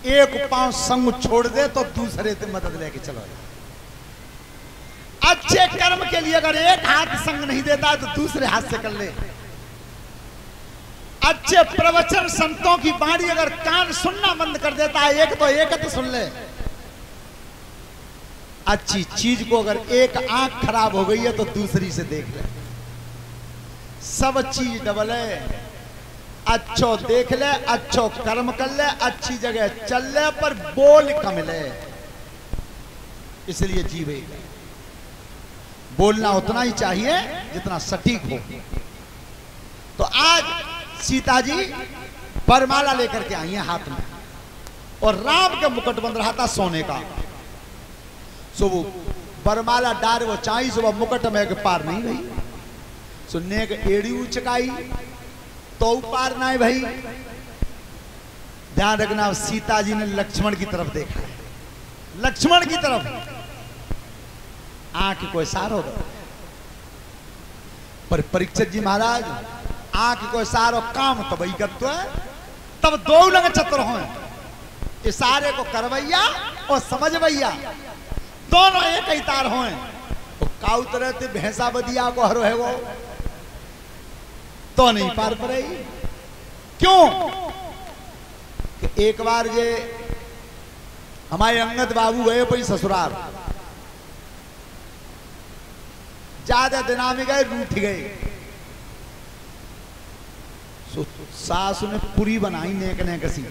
एक पांव संग छोड़ दे तो दूसरे से मदद लेके चलो। अच्छे कर्म के लिए अगर एक हाथ संग नहीं देता तो दूसरे हाथ से कर ले। अच्छे प्रवचन संतों की वाणी अगर कान सुनना बंद कर देता है, एक तो सुन ले। अच्छी चीज को अगर एक आंख खराब हो गई है तो दूसरी से देख ले। सब चीज डबल है, अच्छो देख ले, अच्छो कर्म कर ले, अच्छी जगह चल ले, पर बोल कम ले। इसलिए जीवे बोलना उतना ही चाहिए जितना सटीक हो। तो आज सीता जी वरमाला लेकर के आई है हाथ में, और राम का मुकुट बन रहा था सोने का। सो वो वरमाला डार वो चाई, सो वो मुकुट में के पार नहीं भाई, सुनने के एड़ी उचकाई तो पार ना है भाई। ध्यान रखना, सीता जी ने लक्ष्मण की तरफ देखा है, लक्ष्मण की तरफ आंख को इशारा होगा। पर परीक्षित जी महाराज आंख को इशारो काम तब ही करते है, तब दो लग चतुर हो, इशारे को करवैया और समझवैया दोनों एक ही तार हो। तो काउ तरह से भैंसा बदिया को हरो है वो तो नहीं पार पड़ेगी। क्यों कि एक बार जे हमारे अंगद बाबू गए पई ससुराल, ज्यादा दिना में गए, रूठ गए। सासु ने पूरी बनाई नेक ने कसी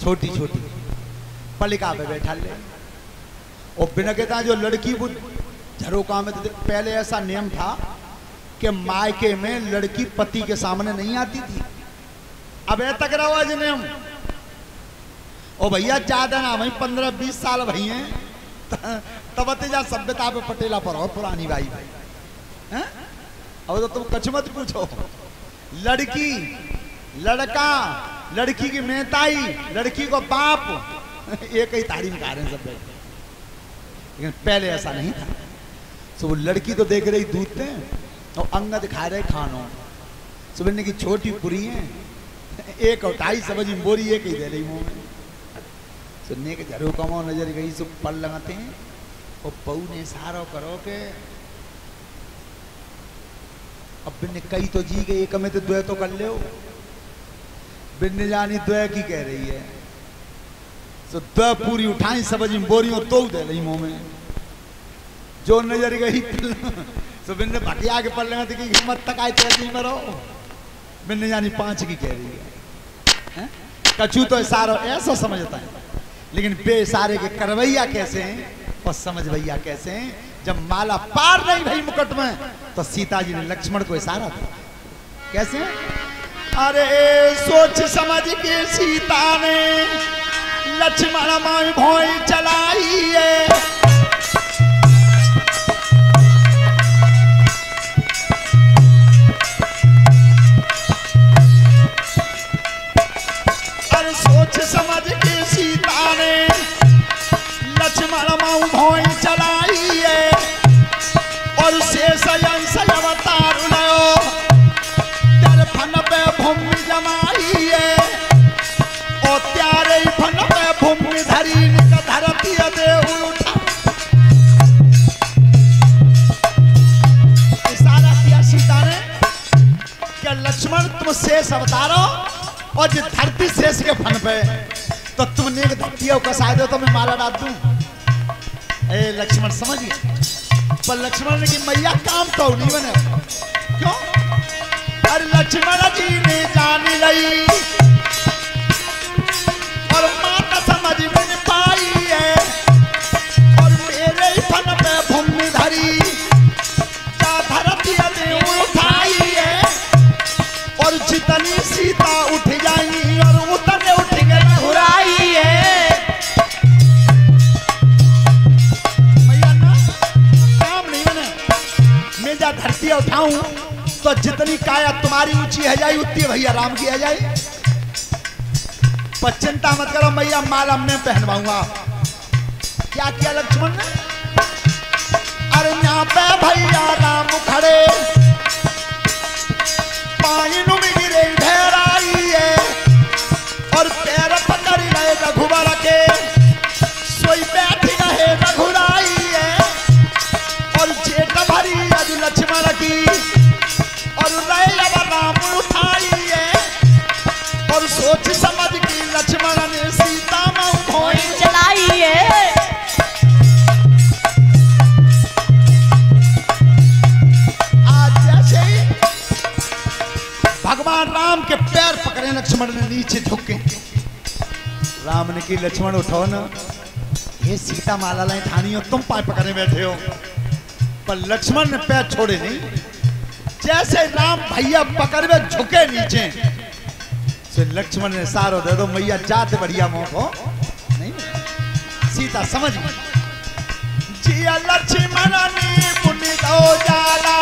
छोटी छोटी पलिका पे बैठा ले, और बिना कहता जो लड़की वो झरोका में, पहले ऐसा नियम था कि मायके में लड़की पति के सामने नहीं आती थी, अब ऐ तक रहा आज नियम। ओ भैया ज्यादा ना भाई 15-20 साल भई हैं, तब जा सभ्यता पे पटेला पर हो पुरानी भाई हैं। अब तो तुम कछ मत पूछो, लड़की लड़का, लड़की की मेहताई, लड़की को बाप, एक ही तारीफ कर रहे हैं सब, लेकिन पहले ऐसा नहीं था। तो वो लड़की तो देख रही दूध थे और अंगद खा रहे खानो, सुबह की छोटी पुरी है, एक उठाई समझी बोरी एक ही दे रही मुंह में। सुनने के जरूर कमाओ नजर गई, सो पल लगाते हैं और पऊ ने सारो करो के अब ने कई तो जी गई, एक में तो दो तो कर ले। बिन्ने जानी द्वय की कह रही है, तो द्वय पूरी उठाई समझ में बोरियों तो दे रही मुंह में, जो नजर गई तो बिन्ने भटिया के पल लगा कि हिम्मत तक आए तेजी में रहो। बिन्ने जानी 5 की कह रही है? कछू तो इशारा ऐसा समझता है, लेकिन बेइशारे के करवैया कैसे हैं और समझ भैया कैसे हैं। जब माला पार नहीं भई मुकुट में तो सीता जी ने लक्ष्मण को इशारा दिया। कैसे? अरे सोच समझ के सीता ने लक्ष्मण में भोई चलाई है, सोच समझ के सीता ने लक्ष्मण माऊ भोई चलाई है, और शेष अंश अवतार लयो तेरे फन पे भूमि जमाई है, और त्यारे फन पे भूमि धरी निक धरती देव उठा। इशारा किया सीता ने कि लक्ष्मण तुम शेष अवतारो, और जो धरती शेष के फन पे तो तुम नेक धरतियों का साथ तो मैं माला डाल दूं। ए लक्ष्मण समझ गए, पर लक्ष्मण ने कि मैया काम तो नहीं बने। क्यों? अरे लक्ष्मण जी ने जान लई और माता समझ में पाई है, और मेरे फन पे भूमि धरी जा धरती देव उठाई है, और जितनी सीता उठ जाएंगी और उतने उठ गए घुराई है। मैया ना काम नहीं बने, मैं जा धरती उठाऊं तो जितनी काया तुम्हारी ऊंची है जाए उतनी भैया राम की है जाए। पर चिंता मत करो मैया, माला मैं पहनवाऊंगा। क्या किया लक्ष्मण ने? अरे यहाँ पे भैया राम खड़े पानी में गिरे ढेराई है, और पैर पकड़ रहे रघुबर के सोई बैठी रहे रघुराई है, और जेठ भरी अज लक्ष्मण की और रहे अब राम उठाई है, और सोच समझ की लक्ष्मण ने सीता मां भोई चलाई है। आज जैसे भगवान राम के पैर पकड़े लक्ष्मण ने नीचे झुके, राम ने की लक्ष्मण उठो ना, ये सीता माला लाई ठानी हो, तुम पाए पकड़े बैठे हो। पर लक्ष्मण ने पैर छोड़े नहीं, जैसे राम भैया पकड़ में झुके नीचे से लक्ष्मण ने सारो दे दो मैया जाते बढ़िया मोह नहीं। सीता समझ गई जिया लक्ष्मण ने पुण्य दो जाला,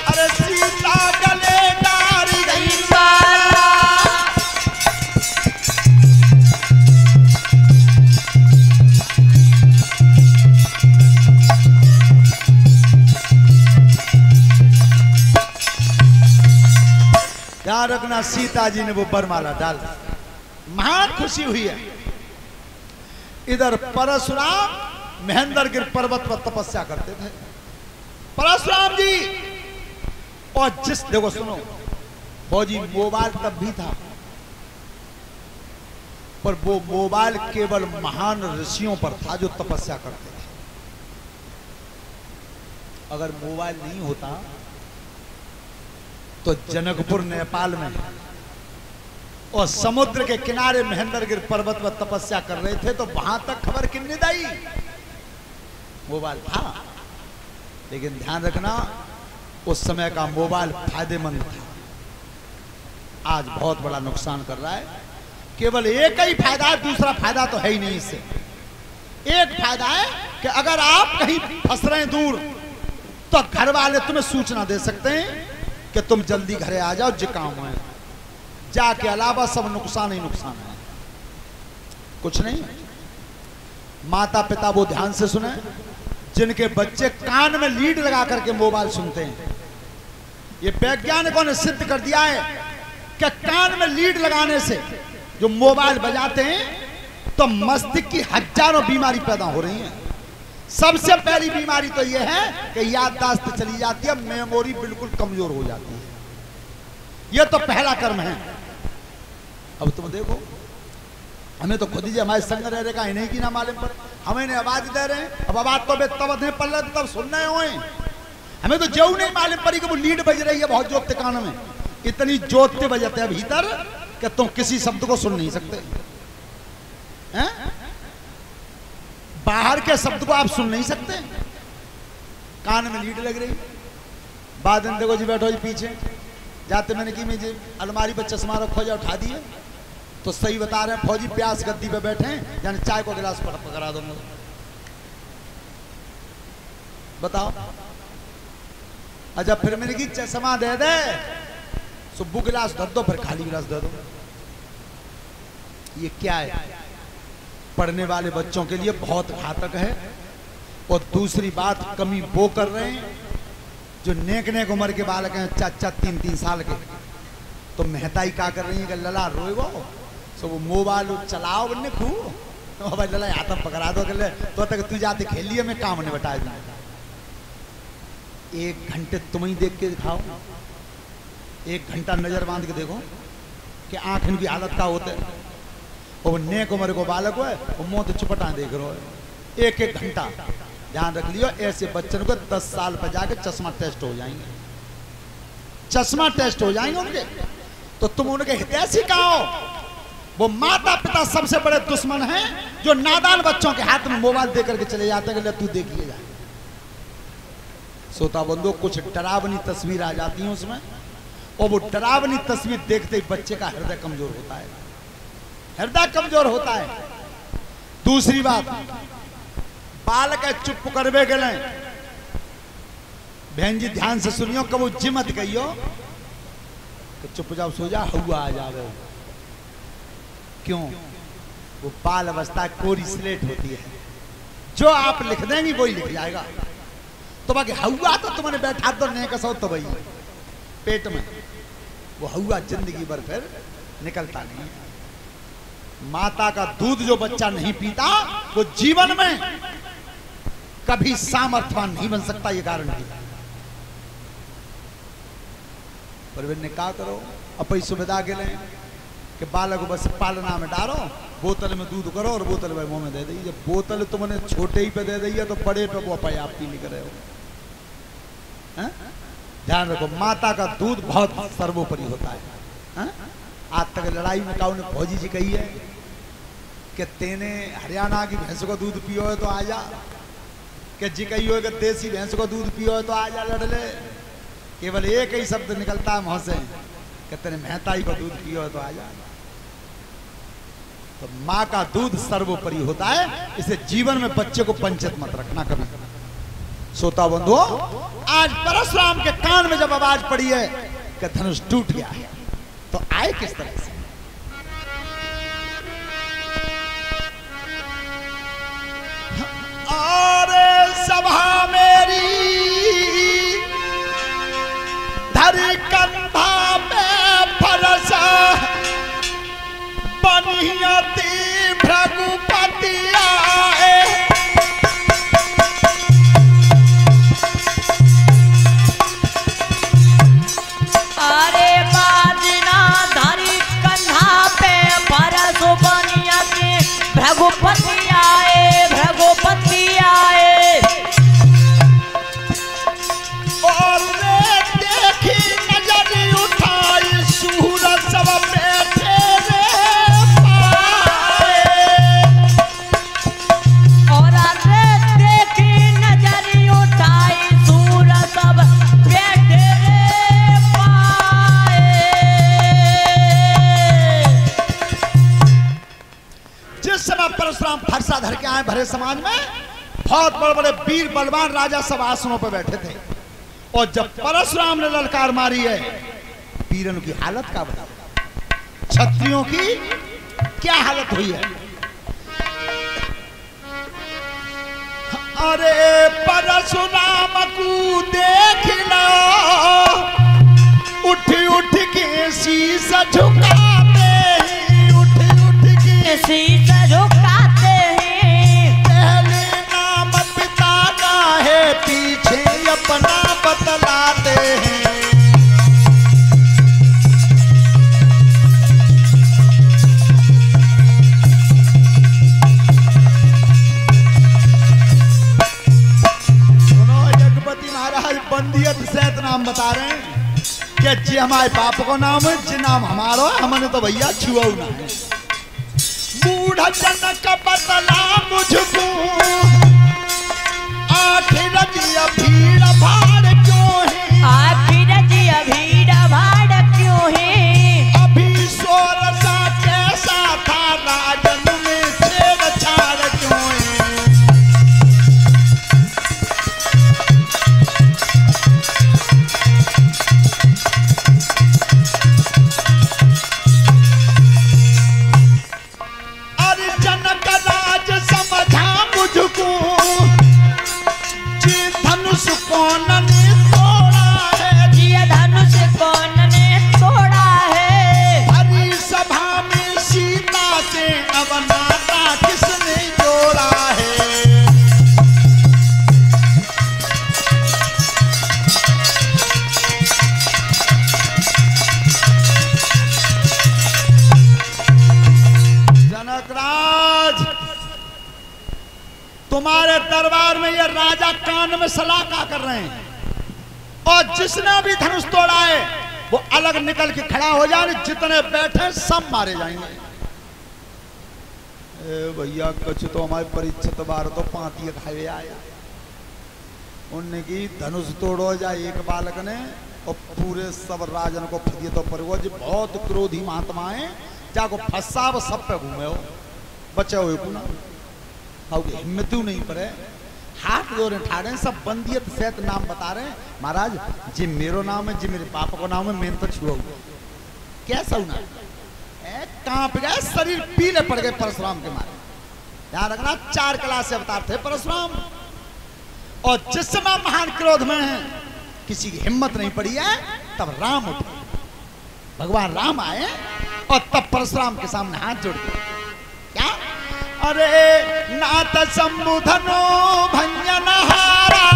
अरे सीता गले डारी गई माला। ध्यान रखना सीता जी ने वो बरमाला डाल दी, महान खुशी हुई है। इधर परशुराम महेंद्रगिरी पर्वत पर तपस्या करते थे। परशुराम जी और जिस देखो सुनो फौजी मोबाइल तब भी था, पर वो मोबाइल केवल महान ऋषियों पर था जो तपस्या करते थे। अगर मोबाइल नहीं होता तो जनकपुर नेपाल में और समुद्र के किनारे महेंद्रगिरी पर्वत पर तपस्या कर रहे थे तो वहां तक खबर किन्नी दी। मोबाइल था, लेकिन ध्यान रखना उस समय का मोबाइल फायदेमंद था। आज बहुत बड़ा नुकसान कर रहा है। केवल एक ही फायदा है, दूसरा फायदा तो है ही नहीं इससे। एक फायदा है कि अगर आप कहीं फंस रहे हैं दूर तो घर वाले तुम्हें सूचना दे सकते हैं कि तुम जल्दी घरे आ जाओ, जो काम है। जाके अलावा सब नुकसान ही नुकसान है, कुछ नहीं। माता पिता वो ध्यान से सुने जिनके बच्चे कान में लीड लगा करके मोबाइल सुनते हैं। ये वैज्ञानिकों ने सिद्ध कर दिया है कि कान में लीड लगाने से जो मोबाइल बजाते हैं तो मस्तिष्क की हजारों बीमारी पैदा हो रही है। सबसे पहली बीमारी तो यह है कि याददाश्त चली जाती है, मेमोरी बिल्कुल कमजोर हो जाती है। यह तो पहला कर्म है। अब तुम देखो, हमें तो खुद ही हमारे संग रह रहे का इन्हीं की ना मालूम पर हमें ने आवाज दे रहे हैं। अब आवाज तो तब पड़ रहे तब सुन रहे हुए, हमें तो जो नहीं मालूम पड़ी कि वो लीड बज रही है बहुत जोतते कान में, इतनी जोतते बजाते हैं भीतर कि तुम किसी शब्द को सुन नहीं सकते हैं? बाहर के शब्द को आप सुन नहीं सकते, कान में लीड लग रही। बाद में देखो जी बैठो जी पीछे जाते, मैंने की मुझे अलमारी पर चश्मा रखो जा उठा दिए तो सही बता रहे हैं फौजी प्यास गद्दी पे बैठे हैं, यानी चाय को गिलास पर पकड़ा दो मुझे, बताओ। अच्छा फिर मैंने की चश्मा दे दे, सुब्बू गिलास धर दो, फिर खाली गिलास दे दो। ये क्या है? पढ़ने वाले बच्चों के लिए बहुत घातक है। और दूसरी बात, कमी वो कर रहे हैं जो नेक नेक उम्र के बालक हैं, 4-4 साल के, तो मेहताई क्या कर रही है कि लला रोएगो तो वो मोबाइल चलाओ बनने खूब भाई लला हाथ में पकड़ा दो कर तो तक तू जाते खेल लिए, मैं काम ने बता दूँ। 1 घंटे तुम ही देख के दिखाओ, 1 घंटा नजर बांध के देखो कि आंख इनकी हालत क्या होते है। और वो नेक उम्र को बालक है वो मुंह तो चुपटा देख रहे हो। 1-1 घंटा ध्यान रख लियो, ऐसे बच्चों को 10 साल पर जाके चश्मा टेस्ट हो जाएंगे, चश्मा टेस्ट हो जाएंगे उनके। तो तुम उनके हितैषी सिखाओ। वो माता पिता सबसे बड़े दुश्मन हैं जो नादान बच्चों के हाथ में मोबाइल देकर के चले जाते हैं कि तू देख ले जा। श्रोता बंधु, कुछ डरावनी तस्वीर आ जाती है उसमें, और वो डरावनी तस्वीर देखते ही बच्चे का हृदय कमजोर होता है, हृदय कमजोर होता है। दूसरी बात, बालक चुप करवे गए, बहन जी ध्यान से सुनियो, कबो जी मत कहियो कि चुप जाओ सो जा हुआ आ जावे। क्यों? वो बाल अवस्था कोरी स्लेट होती है, जो आप लिख देंगी वही लिख जाएगा। तो बाकी हुआ तो तुमने बैठा तो नहीं कसो तो भाई पेट में वो हुआ जिंदगी भर फिर निकलता नहीं है। माता का दूध जो बच्चा नहीं पीता वो जीवन में कभी सामर्थ्यवान नहीं बन सकता, ये गारंटी है। पर ने क्या करो, अपनी सुविधा के लिए कि बालक को बस पालना में डालो, बोतल में दूध करो और बोतल में मुंह में दे दी। जब बोतल तुमने छोटे ही पे दे दी है तो बड़े पे वो अपने आप पी नहीं करे हो। ध्यान रखो, माता का दूध बहुत सर्वोपरि होता है। आज तक लड़ाई में काऊ ने फौजी जी कही है कि तेने हरियाणा की भैंस को दूध पियो है तो आ जा, कि जी कही हो कि देसी भैंस को दूध पियो है तो आ जा लड़ ले। केवल एक ही शब्द निकलता है मुंह से कि तेने मेहताई को दूध पियो है तो आ जा। तो माँ का दूध सर्वोपरि होता है, इसे जीवन में बच्चे को वंचित मत रखना कभी। श्रोता बंधुओं, आज परशुराम के कान में जब आवाज पड़ी है कि धनुष टूट गया है, तो आए किस तरह से? और सभा मेरी धरी कंधा पे फरसा बनियती भृगुपति आए। अरे बाजना धरी कंधा पे फरस बनियती भृगुपति आए, भृगुपति आए। और देखी नजर उठाई सूरज सब बैठे रे पाए। और देखी नजर उठाई सूरज सब बैठे रे पाए। जिस समय परशुराम फरसा धर के आए भरे समाज में, बहुत बड़े बड़े वीर बलवान राजा सब आसनों पर बैठे थे। और जब परशुराम ने ललकार मारी है, वीरन की हालत क्या बता, क्षत्रियों की क्या हालत हुई है। अरे परशुराम को देखना, उठ उठ के शीश झुकाते ही, उठ उठ के शीश झुकाते हैं। पहले नाम पिता का है, पीछे अपना बतलाते हैं। बंदियत सैत नाम बता रहे हैं कि जी हमारे बाप को नाम है, जी नाम हमारो हमने तो भैया छुआ ना है। मूढ़ जनक बतला मुझको आखिर जिया भीड़ भाड़ क्यों है, आखिर जिया भीड़ भाड़ क्यों है। अभी शोर सा कैसा था राजन में छेड़छाड़ क्यों है। अरे जनक राज समझा मुझको जी धनुष कौन ने तोड़ा है, जी धनुष कौन ने तोड़ा है। हरी सभा में सीता से अब नाता किसने जोड़ा है। जनकराज तुम्हारे दरबार में ये राजा कान में सलाह का कर रहे हैं, और जिसने भी धनुष तोड़ा है वो अलग निकल के खड़ा हो जाए, जितने बैठे सब मारे जाएंगे। ए भैया कुछ तो हमारे परीक्षित बार तो पांती खाए आया, उनने की धनुष तोड़ो जाए एक बालक ने, और पूरे सब राजन को फदिए तो पर वो जो बहुत क्रोधी महात्मा है जाको फंसा सब पे घूमे हो बचे हुए को ना हिम्मत नहीं पड़े, हाथ जोड़े ठाड़े सब बंदियत सैत नाम बता रहे हैं। महाराज जी मेरो नाम है, जी मेरे पापा को नाम है, मैंने तो छुआ हुआ कैसा होना कांप गए, शरीर पीले पड़ गए परशुराम के मारे। ध्यान रखना 4 कला से अवतार थे परशुराम, और जिस समय महान क्रोध में है किसी की हिम्मत नहीं पड़ी है, तब राम उठे, भगवान राम आए और तब परशुराम के सामने हाथ जोड़ दिए। क्या अरे नाथ संबुधनो भंजनहारा,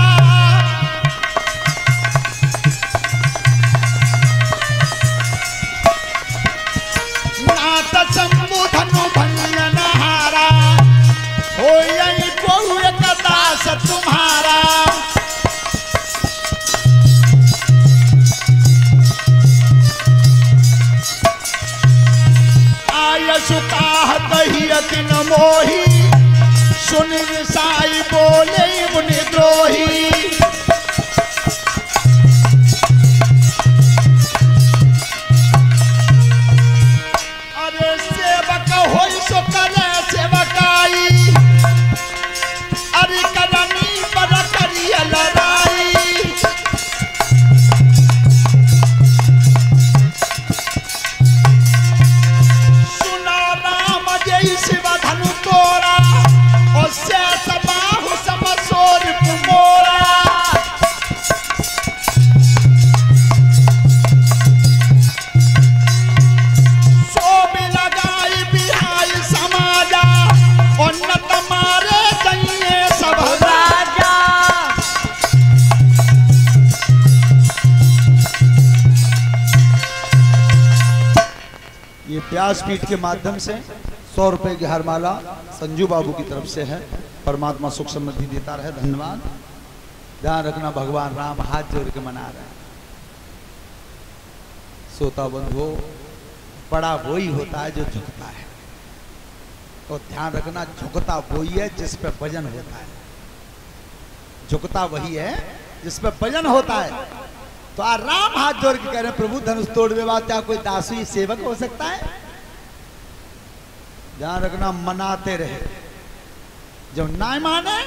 नाथ संबुधनो भंजनहारा, हो यही को एक दास तुम्हारा। सुकाह कहिया कि न मोही, सुन साई बोले मुनि द्रोही। अरे सेवक होई सो करे सेवकाई, अरे करनी पर करिया लड़ाई। शिव धनु तोड़ा और शेष बाहु समसोर कुमोरा। सोब लगाई बिहाई समाजा, और न तुम्हारे दइए सब राजा। ये व्यासपीठ के माध्यम से 100 रुपए की हरमाला संजू बाबू की तरफ से है। परमात्मा सुख समृद्धि देता रहे, धन्यवाद। ध्यान रखना भगवान राम हाथ जोड़ के मना रहे हैं। सोता बंधु बड़ा वही होता है जो झुकता है, तो ध्यान रखना झुकता वही है जिस पे वजन होता है, झुकता वही है जिस पे वजन होता है। तो आज राम हाथ जोड़ के कह रहे हैं प्रभु धनुष तोड़ने वाला क्या कोई दासी सेवक हो सकता है। ध्यान रखना मनाते रहे, जब ना माने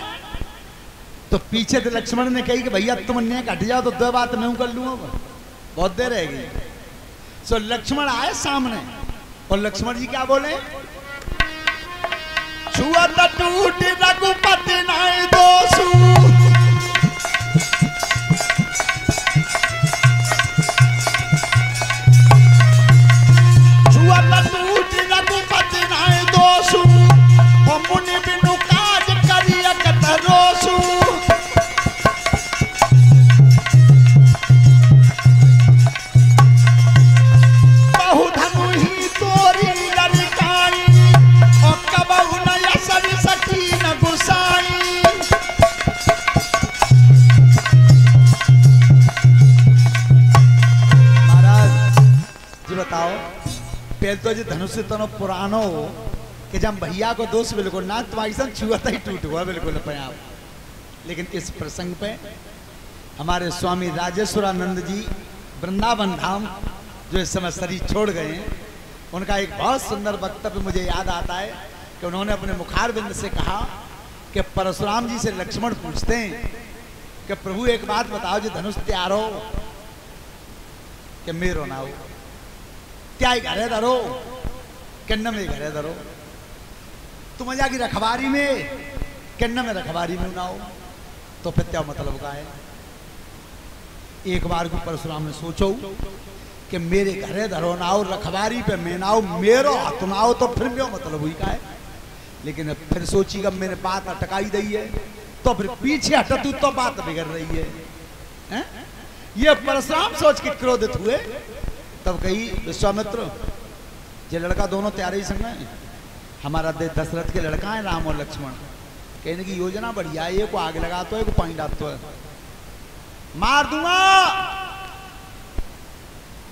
तो पीछे से लक्ष्मण ने कही कि भैया तुम ने हट जाओ तो 2 बात मैं कर लूंगा, बहुत देर रहेगी। सो लक्ष्मण आए सामने, और लक्ष्मण जी क्या बोले, छुआ टूट रघुपति नाय दोषु, छुआ टूट रघुपति नाय दोषु, और मुनि बिनु काज करिया कतरोसु। बहुधनु ही तोरी लड़काई, और कबहु न यसर सकी न गुसाई। पहले तो जो धनुष से तनो पुरानो कि जब भैया को दोष बिल्कुल ना तुम्हारी संग छुआता ही टूट हुआ बिल्कुल पया। लेकिन इस प्रसंग पे हमारे स्वामी राजेश्वरानंद जी वृंदावन धाम जो इस समय शरीर छोड़ गए हैं, उनका एक बहुत सुंदर वक्तव्य मुझे याद आता है कि उन्होंने अपने मुखारबिंद से कहा कि परशुराम जी से लक्ष्मण पूछते हैं कि प्रभु एक बात बताओ, जो धनुष तैयार हो कि मेरो ना हो, क्या घरे धरो किन्न में घरे धरो, तुम जाकी रखवारी में किन्न में रखवारी में ना हो, तो फिर क्या मतलब का है। एक बार को परशुराम ने सोचो कि मेरे घरे धरो ना हो, रखवारी पे मैं ना हो, मेरो हाथ ना हो, तो फिर क्यों मतलब हुई का है। लेकिन फिर सोची कि मैंने बात अटकाई दी है, तो फिर पीछे हटतू तो बात बिगड़ रही है। ये परशुराम सोच के क्रोधित हुए। तब कही विश्वामित्र, ये लड़का दोनों तैयारी संग है, हमारा दशरथ के लड़का है राम और लक्ष्मण, कहने की योजना बढ़िया है, एक को आग लगा तो एक पानी डाल तो मार दूंगा।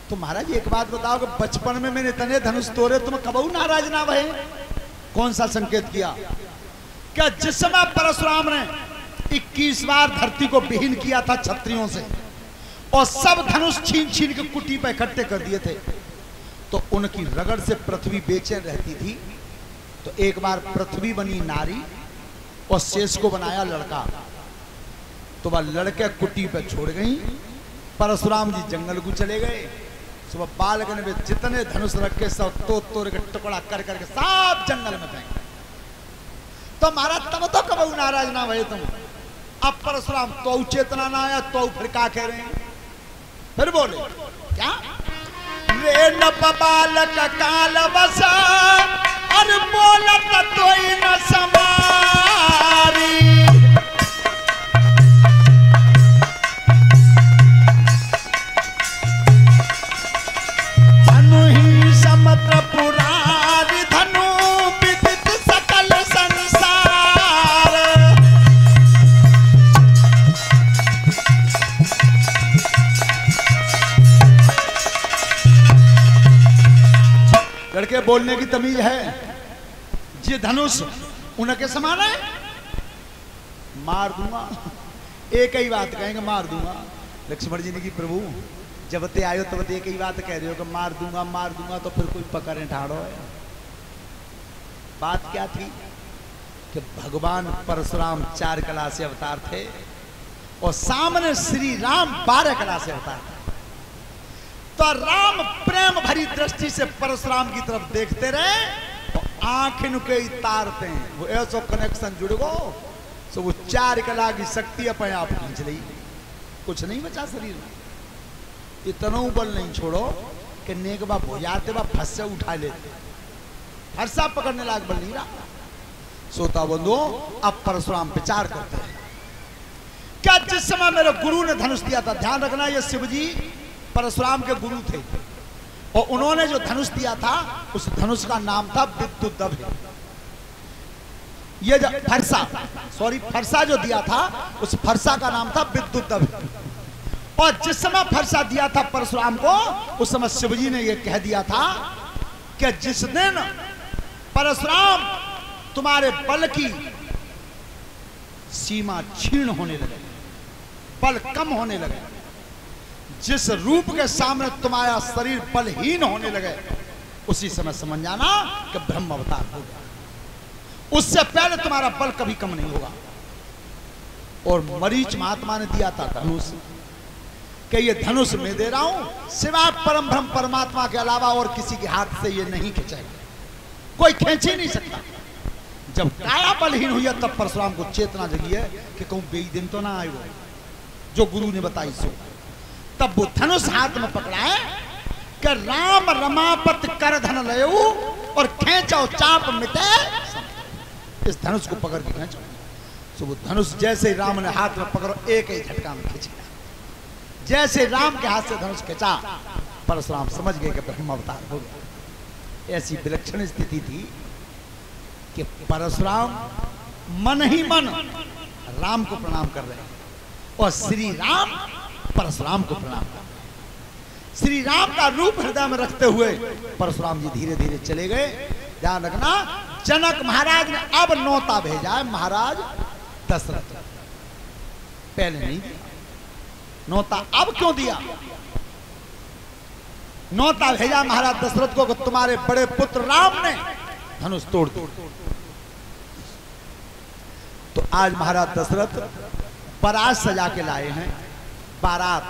तो महाराज एक बात बताओ कि बचपन में मैंने तने धनुष तोड़े, तुम कबू नाराज ना भये। कौन सा संकेत किया? क्या जिस समय परशुराम ने 21 बार धरती को विहीन किया था क्षत्रियों से और सब धनुष छीन छीन के कुटी पर इकट्ठे कर दिए थे, तो उनकी रगड़ से पृथ्वी बेचैन रहती थी। तो एक बार पृथ्वी बनी नारी और शेष को बनाया लड़का, तो वह लड़के कुटी पे छोड़ गई। परशुराम जी जंगल को चले गए। सुबह बालक ने जितने धनुष रखे सब तोड़ के टुकड़ा कर करके सब जंगल में फेंक। तो महाराज तब तो कब नाराज ना भये तुम। अब परशुराम तो चेतना ना आया, तो फिर क्या कह रहे हैं? फिर बोले क्या? रे न बालक काल बसा और बोलत तो न समारी, पुरारी धनु विदित सकल संसार। लड़के बोलने की तमीज है। ये धनुष उनके समान है, मार दूंगा। एक ही बात कहेंगे, मार दूंगा। लक्ष्मण जी ने की प्रभु जब ते आयो तब एक ही बात कह रहे हो कि मार दूंगा, तो फिर कोई पकड़े ठाड़ो है। बात क्या थी कि भगवान परशुराम 4 कला से अवतार थे और सामने श्री राम 12 कला से अवतार थे। तो राम प्रेम भरी दृष्टि से परशुराम की तरफ देखते रहे और आंख इनके तारते हैं, वो ऐसा कनेक्शन जुड़ गो, तो वो 4 कला की शक्ति अपने आप खींच रही, कुछ नहीं बचा शरीर में। इतना बल नहीं छोड़ो कि नेक बाप हो जाते बा फंस से उठा लेते, हर सा पकड़ने लायक बल नहीं रहा। सोता बंधु अब परशुराम विचार करते हैं, क्या जिस समय मेरे गुरु ने धनुष दिया था, ध्यान रखना ये शिव जी परशुराम के गुरु थे, और उन्होंने जो धनुष दिया था उस धनुष का नाम था विद्युत। ये जो फरसा जो दिया था उस फरसा का नाम था विद्युत। और जिस समय फरसा दिया था परशुराम को, उस समय शिवजी ने यह कह दिया था कि जिस दिन परशुराम तुम्हारे बल की सीमा क्षीण होने लगे, बल कम होने लगे, जिस रूप के सामने तुम्हारा शरीर बलहीन होने लगे, उसी समय समझ जाना कि ब्रह्म अवतार हो गया। उससे पहले तुम्हारा बल कभी कम नहीं होगा। और मरीच महात्मा ने दिया था धनुष, कि ये धनुष मैं दे रहा हूं, सिवाय परम ब्रह्म परमात्मा के अलावा और किसी के हाथ से ये नहीं खिंचेगा, कोई खींच ही नहीं सकता। जब काया बलहीन हुई तब परशुराम को चेतना जगी है कि कहूं बेई दिन तो ना आए वो जो गुरु ने बताई सो। तब वो धनुष हाथ में पकड़ा है कि राम रमापत कर धन लयो और खेचो चाप मिटे। इस धनुष को पकड़ के खींचो। तो वो धनुष जैसे राम ने हाथ में पकड़ो, एक ही झटका में खींच लिया। जैसे राम के हाथ से धनुष खींचा, परशुराम समझ गए कि ब्रह्म अवतार हो गया। ऐसी विलक्षण स्थिति थी कि परशुराम मन ही मन राम को प्रणाम कर रहे हैं और श्री राम परशुराम को प्रणाम कर रहे हैं। श्री राम का रूप हृदय में रखते हुए परशुराम जी धीरे धीरे चले गए। ध्यान रखना, जनक महाराज ने अब नौता भेजा है महाराज दशरथ, पहले नहीं दिया नौता। अब क्यों दिया नौता? भेजा महाराज दशरथ को कि तुम्हारे बड़े पुत्र राम ने धनुष तोड़ दिया। तो आज महाराज दशरथ बारात सजा के लाए हैं। बारात,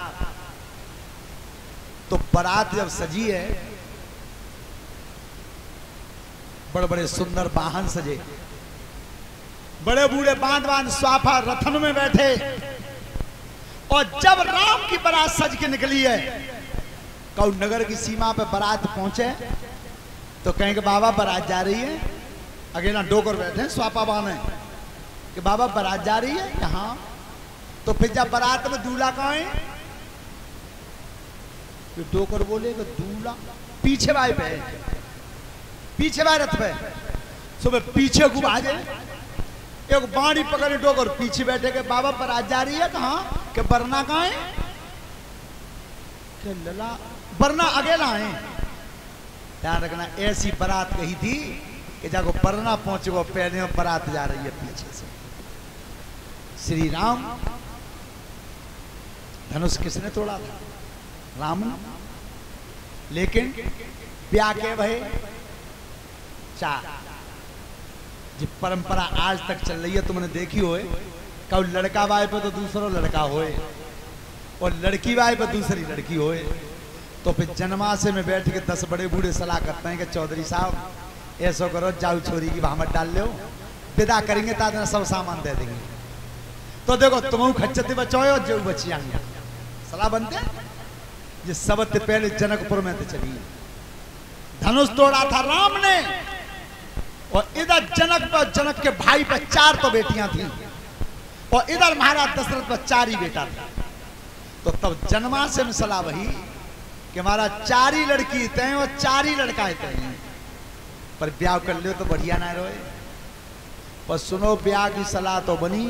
तो बारात जब सजी है, बड़े बड़े सुंदर वाहन सजे, बड़े बूढ़े बांध बांध स्वाफा रथन में बैठे, और जब राम की बारात सज के निकली है, कौ नगर की सीमा पे बारात पहुंचे तो कहेंगे बाबा बारात जा रही है, अकेला डोकर बैठे स्वापा बांधे कि बाबा बारात जा रही है यहाँ। तो फिर जब बारात में दूल्हा कहाँ है, डोकर बोलेगा दूल्हा पीछे भाई पे, पीछे भाई रथ पे, सुबह पीछे को आ जाए, एक बाड़ी पकड़े डोकर पीछे बैठे के बाबा बारात जा रही है कहाँ, के बरना कहाँ है, के लला बरना अकेला है। ध्यान रखना, ऐसी बारात कही थी कि जाको बरना पहुंचे वो पहले में बारात जा रही है पीछे से। श्री राम धनुष किसने तोड़ा था? राम ने। लेकिन ब्याह के भय चार, जो परंपरा आज तक चल रही है तुमने देखी होए, कब लड़का बाय पे तो दूसरा लड़का होए, और लड़की बाय पे दूसरी लड़की होए। तो फिर जन्माशय में बैठ के 10 बड़े बूढ़े सलाह करते हैं कि चौधरी साहब ऐसा करो, जाओ छोरी की भामत डाल लो, विदा करेंगे ताकि सब सामान दे देंगे। तो देखो तुम खच्चते बचाओ और जो बची आएंगे सलाह बनते। ये सबसे पहले जनकपुर में तो चली, धनुष तोड़ा था राम ने, और इधर जनक के भाई पर 4 तो बेटियां थी, और इधर महाराज दशरथ पर 4 ही बेटा था। तो तब जन्माशय में सलाह वही कि हमारा 4 ही लड़की तय और 4 ही लड़का तय, पर ब्याह कर लो तो बढ़िया ना रोए। पर सुनो, ब्याह की सलाह तो बनी,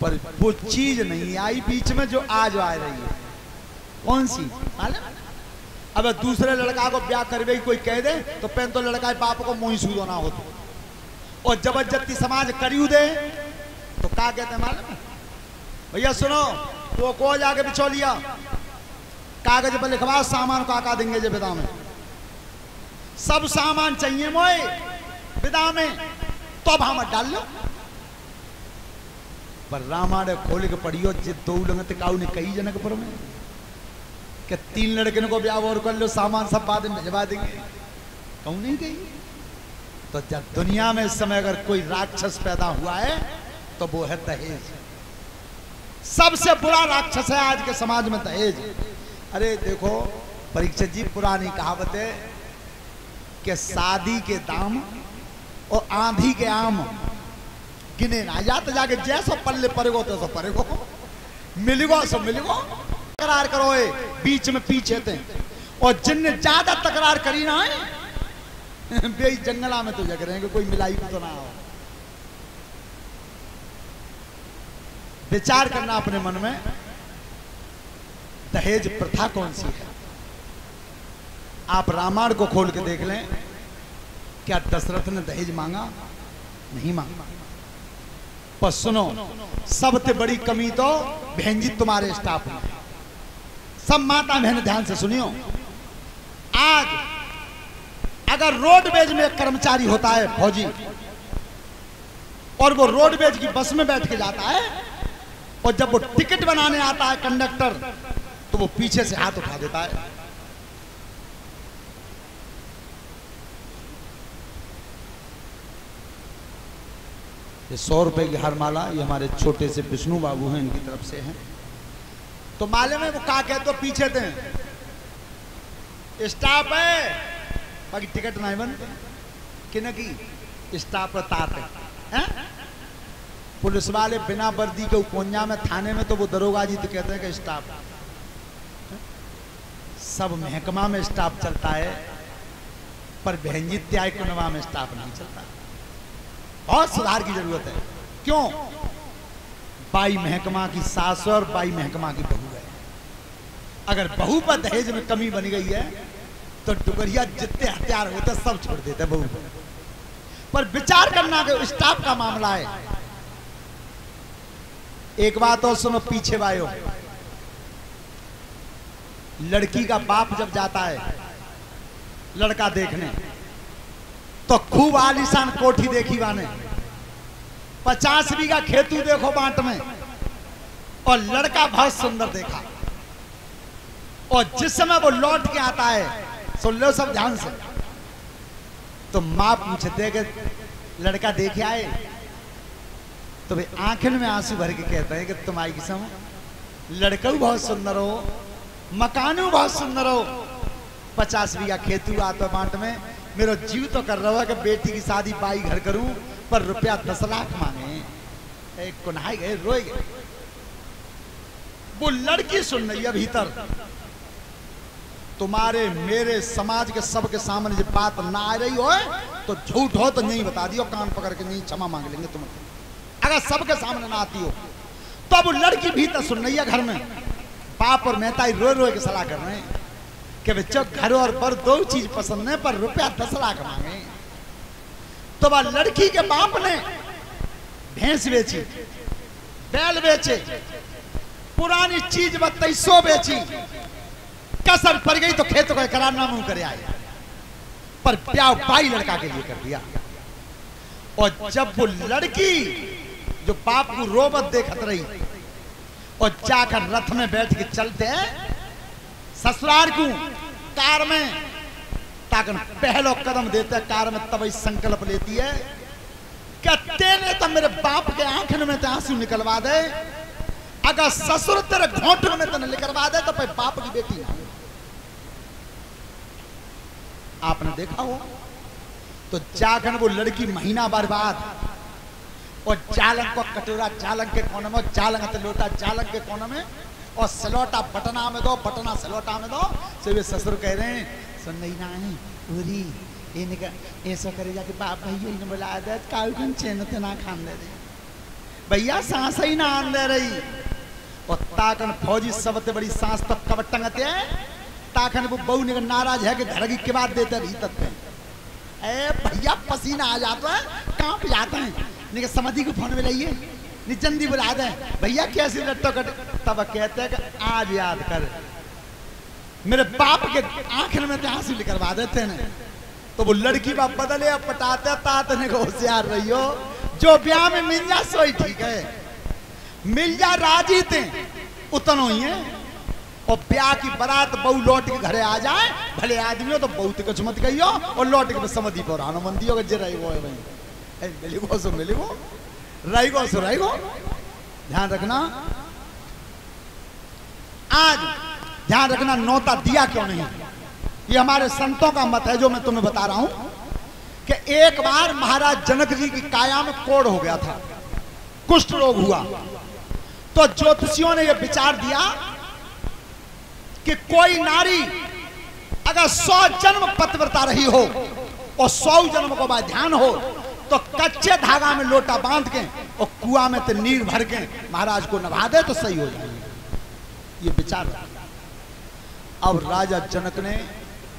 पर वो चीज नहीं आई बीच में जो आज आ रही है। कौन सी? अब दूसरे लड़का को ब्याह करवे कोई कह दे तो पहन तो लड़का बाप को मोही सूदो ना होता, और जबरदस्ती समाज करियो दे तो क्या कहते हैं मालूम? भैया सुनो, वो को जाके बिचौलिया कागज पर लिखवा सामान को आका देंगे जो विदा में, सब सामान चाहिए मोए विदा में, तो अब हम डाल लो। पर रामायण खोल के पढ़ियो, जे 2 लगते काऊ ने कही जनकपुर में कि 3 लड़के को ब्याह और कर लो, सामान सब बाद में भिजवा देंगे, कहूं नहीं गई। तो जब दुनिया में इस समय अगर कोई राक्षस पैदा हुआ है तो वो है दहेज। सबसे बुरा राक्षस है आज के समाज में दहेज। अरे देखो परीक्षित जी, पुरानी कहावत है कि शादी के दाम और आंधी के आम गिने ना जा, तो जाके जैसो पल्ले पड़ेगो तो पड़ेगो, मिलेगो सो मिलेगो। तकरार करो बीच में पीछे थे, और जिनने ज्यादा तकरार करी ना है बे जंगला में तो जग रहे हैं, कोई मिलाई तो ना हो। विचार करना अपने मन में, दहेज प्रथा कौन सी है? आप रामायण को खोल के देख लें, क्या दशरथ ने दहेज मांगा? नहीं मांगा। पर सुनो, सबसे बड़ी कमी तो बहन जी तुम्हारे स्टाफ में। सब माता बहन ध्यान से सुनियो, आज अगर रोडवेज में एक कर्मचारी होता है फौजी, और वो रोडवेज की बस में बैठ के जाता है, और जब वो टिकट बनाने आता है कंडक्टर, तो वो पीछे से हाथ उठा देता है। ये 100 रुपए की हारमाला, ये हमारे छोटे से विष्णु बाबू हैं, इनकी तरफ से है। तो माले में वो क्या कहते, पीछे थे स्टाफ है, बाकी टिकट नहीं बनते कि न की स्टाफ तात है। पुलिस वाले बिना वर्दी के उपन्या में थाने में तो वो दरोगा जी तो कहते हैं कि स्टाफ, सब महकमा में स्टाफ चलता है, पर बहनजी त्याग कुनवा में स्टाफ नहीं चलता। बहुत सुधार की जरूरत है। क्यों? बाई महकमा की सास और बाई महकमा की बहू है। अगर बहू पर दहेज में कमी बन गई है तो डुगरिया जितने हथियार होते सब छोड़ देते बहू पर विचार करना कि स्टाफ का मामला है। एक बात और सुनो पीछे वायो, लड़की का बाप जब जाता है लड़का देखने तो खूब आलीशान कोठी देखी वाने, 50 बीघा खेतू देखो बाट में, और लड़का बहुत सुंदर देखा। और जिस समय वो लौट के आता है, सुन लो सब ध्यान से, तो माँ पूछते कि लड़का देखे आए, तो वे आंखों में आंसू भर के कहते हैं कि तुम आई किसम, लड़का बहुत सुंदर हो, मकान बहुत सुंदर हो, 50 बीघा खेतू आता बाट में, मेरा जीव तो कर रहा है कि बेटी की शादी बाई घर करूं, पर रुपया 10 लाख मांगे। एक कुनाई गए, रोए गए। वो लड़की सुन रही है भीतर, तुम्हारे मेरे समाज के सबके सामने जब बात ना आ रही हो तो झूठ हो तो नहीं बता दियो, कान पकड़ के नहीं क्षमा मांग लेंगे तुम। अगर सबके सामने ना आती हो तो अब वो लड़की भीतर सुन रही है घर में, बाप और मेहताई रो रो के सलाह कर रहे हैं कि बच्चों घर और बर दो चीज पसंद है, पर रुपया 10 लाख मांगे। तो वह लड़की के बाप ने भैंस बेची, बैल बेचे, पुरानी चीज 2300 बेची, कसर पड़ गई तो खेतों का करारनामा करे आए, पर ब्याह बाई लड़का के लिए कर दिया। और जब वो लड़की जो बाप को रोबत देखत रही और जाकर रथ में बैठ के चलते हैं ससुराल को कार में, ताकि पहलो कदम देते कार में, तब संकल्प लेती है कि तेरे तो मेरे बाप के आंखों में आंसू निकलवा दे, अगर ससुर तेरे घोंटों में तो निकलवा दे तो बाप की बेटी ना। आपने देखा हो तो जाकर वो लड़की महीना बर्बाद, और चालक को कटोरा चालक के कोने में, चालक लोटा चालक के कोने में, और सलोटा बटना में दो, बटना सलोटा में दो। से वे ससुर कह रहे हैं सुन नहीं ना है पूरी इनका ऐसा करेगा कि बाप भैया इन्हें बुला दे, काउ चैन तो ना खान दे भैया, सांस ही ना आन दे रही। और ताकन फौजी सबसे बड़ी सांस तब कब टंगते हैं, ताकन वो बहू ने नाराज है कि घर की बात देते भीतर पे, ए भैया पसीना आ जाता है, कांप जाते हैं, नहीं समझी को फोन में लाइए, नहीं जल्दी बुला दे भैया, कैसी लट्टो कट। तब कहते हैं कि आज याद कर, मेरे बाप के आंखों में आंसू निकलवा देते हैं। तो वो लड़की बाप बदले पटाते तातने को होशियार रही हो, जो ब्याह में मिल जा सोई ठीक है, मिल जा राजी थे उतनो ही है। और ब्याह की बारात बहू लौट के घरे आ जाए, भले आदमी हो तो बहुत कुछ मत कहियो, और लौट के समझी पर आनो मंदी होगा जे रही वो है मिली वो सो मिली वो रही गो सो रही गो। ध्यान रखना, आज ध्यान रखना, नौता दिया क्यों नहीं, ये हमारे संतों का मत है जो मैं तुम्हें बता रहा हूं कि एक बार महाराज जनक जी की काया में कोढ़ हो गया था, कुष्ठ रोग हुआ, तो ज्योतिषियों ने यह विचार दिया कि कोई नारी अगर 100 जन्म पतिव्रता रही हो और 100 जन्म को बाद ध्यान हो तो कच्चे धागा में लोटा बांध के और कुआं में तो नीर भर के महाराज को नभा दे तो सही हो जाएगी। ये विचार। अब राजा जनक ने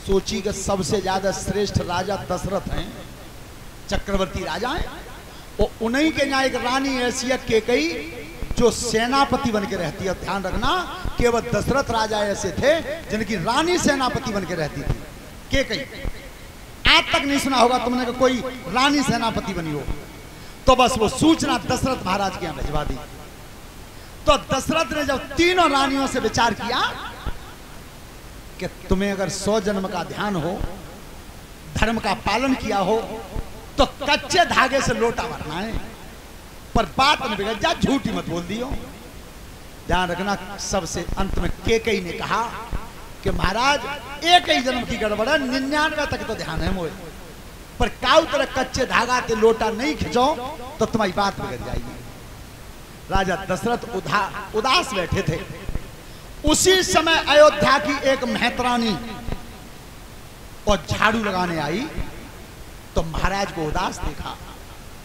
सोची कि सबसे ज्यादा श्रेष्ठ राजा दशरथ हैं, चक्रवर्ती राजा हैं, और उन्हीं के यहाँ एक रानी ऐसी है केकई जो सेनापति बन के रहती है। ध्यान रखना, केवल दशरथ राजा ऐसे थे जिनकी रानी सेनापति बन के रहती थी, केकई। आज तक नहीं सुना होगा तुमने कि कोई रानी सेनापति बनी हो। तो बस वो सूचना दशरथ महाराज के यहाँ भिजवा दी। तो दशरथ ने जब तीनों रानियों से विचार किया कि तुम्हें अगर 100 जन्म का ध्यान हो, धर्म का पालन किया हो, तो कच्चे धागे से लोटा भरना है, पर बात न बिगड़ जा, झूठी मत बोल दियो। ध्यान रखना, सबसे अंत में केकई ने कहा कि महाराज एक ही जन्म की गड़बड़ है, 99 तक तो ध्यान है मोए, पर काउ तरह कच्चे धागा के लोटा नहीं खिंचो तो तुम्हारी बात बिगड़ जाएगी। राजा दशरथ उदास बैठे थे। उसी समय अयोध्या की एक मेहतरानी और झाड़ू लगाने आई तो महाराज को उदास देखा,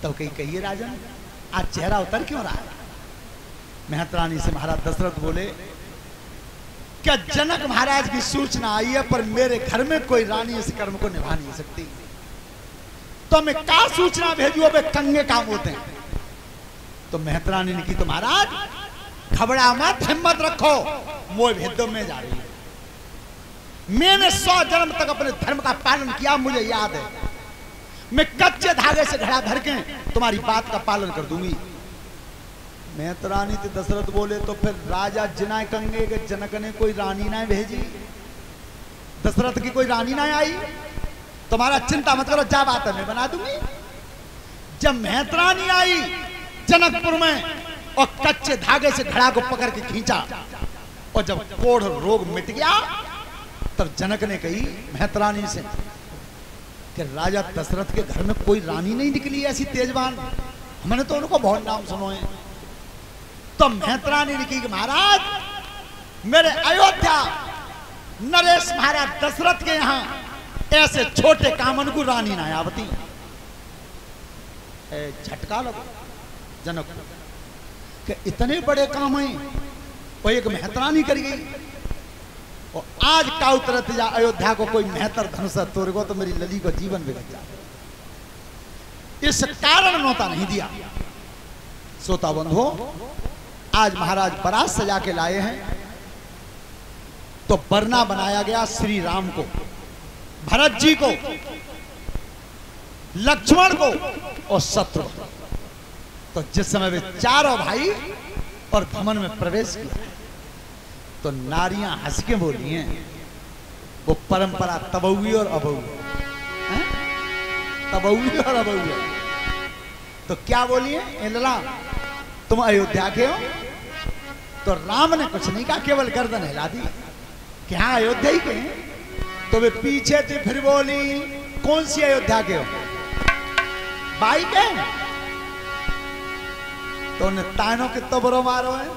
तो कहिए राजन आज चेहरा उतर क्यों रहा है। मेहतरानी से महाराज दशरथ बोले क्या जनक महाराज की सूचना आई है, पर मेरे घर में कोई रानी इस कर्म को निभा नहीं सकती, तो मैं क्या सूचना भेजू? अब कंगे काम होते हैं। तो मेहतरानी ने की, तो महाराज घबरा मत, हिम्मत रखो, मोह भेदों में जा रही है। मैंने 100 जन्म तक अपने धर्म का पालन किया, मुझे याद है। मैं कच्चे धागे से घड़ा भर के तुम्हारी बात का पालन कर दूंगी। मेहतरानी तो दशरथ बोले, तो फिर राजा जिनाए कंगे के जनक ने कोई रानी ना भेजी, दशरथ की कोई रानी ना आई, तुम्हारा चिंता मत करो, जा बात है मैं बना दूंगी। जब मेहतरानी आई जनकपुर में और कच्चे धागे से घड़ा को पकड़ के खींचा, और जब कोढ़ रोग मिट गया, तब जनक ने कही मेहतरानी से कि राजा दशरथ के घर में कोई रानी नहीं निकली ऐसी तेजवान, हमने तो उनको बहुत नाम सुनो है। तो मेहतरानी ने कही कि महाराज मेरे अयोध्या नरेश महाराज दशरथ के यहाँ ऐसे छोटे कामन को रानी ना आवती। झटका लगो जनक कि इतने बड़े काम है वो एक मेहतरानी कर गई, और आज का उतरत जा अयोध्या को कोई मेहतर धनुष तोड़ गो तो मेरी लली को जीवन बिगड़ जाए। इस कारण नौता नहीं दिया। श्रोता बंधु, आज महाराज बारात सजा के लाए हैं, तो बरना बनाया गया श्री राम को, भरत जी को, लक्ष्मण को और शत्रुघ्न। तो जिस समय वे चारों भाई और भवन में प्रवेश किया, तो नारियां हंस के बोली हैं, वो परंपरा तबौई और अबौई, तबौई और अबौई। तो क्या बोली है? लला तुम अयोध्या के हो? तो राम ने कुछ नहीं कहा, केवल गर्दन हिला दी कि हाँ अयोध्या ही के हैं। तो वे पीछे थी, फिर बोली कौन सी अयोध्या के हो? बाई के? तो उन्हें तानों के तबरो मारो है।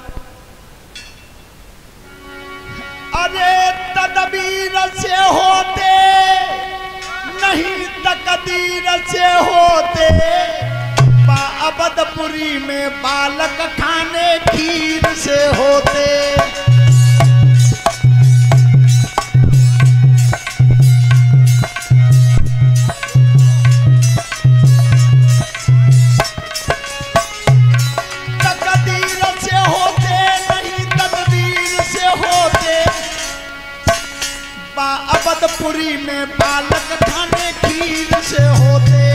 अरे तदबीर से होते नहीं तकदीर से होते, अबदपुरी में बालक खाने खीर से होते। तकदीर से होते नहीं तकदीर से होते, अबदपुरी में बालक खाने खीर से होते।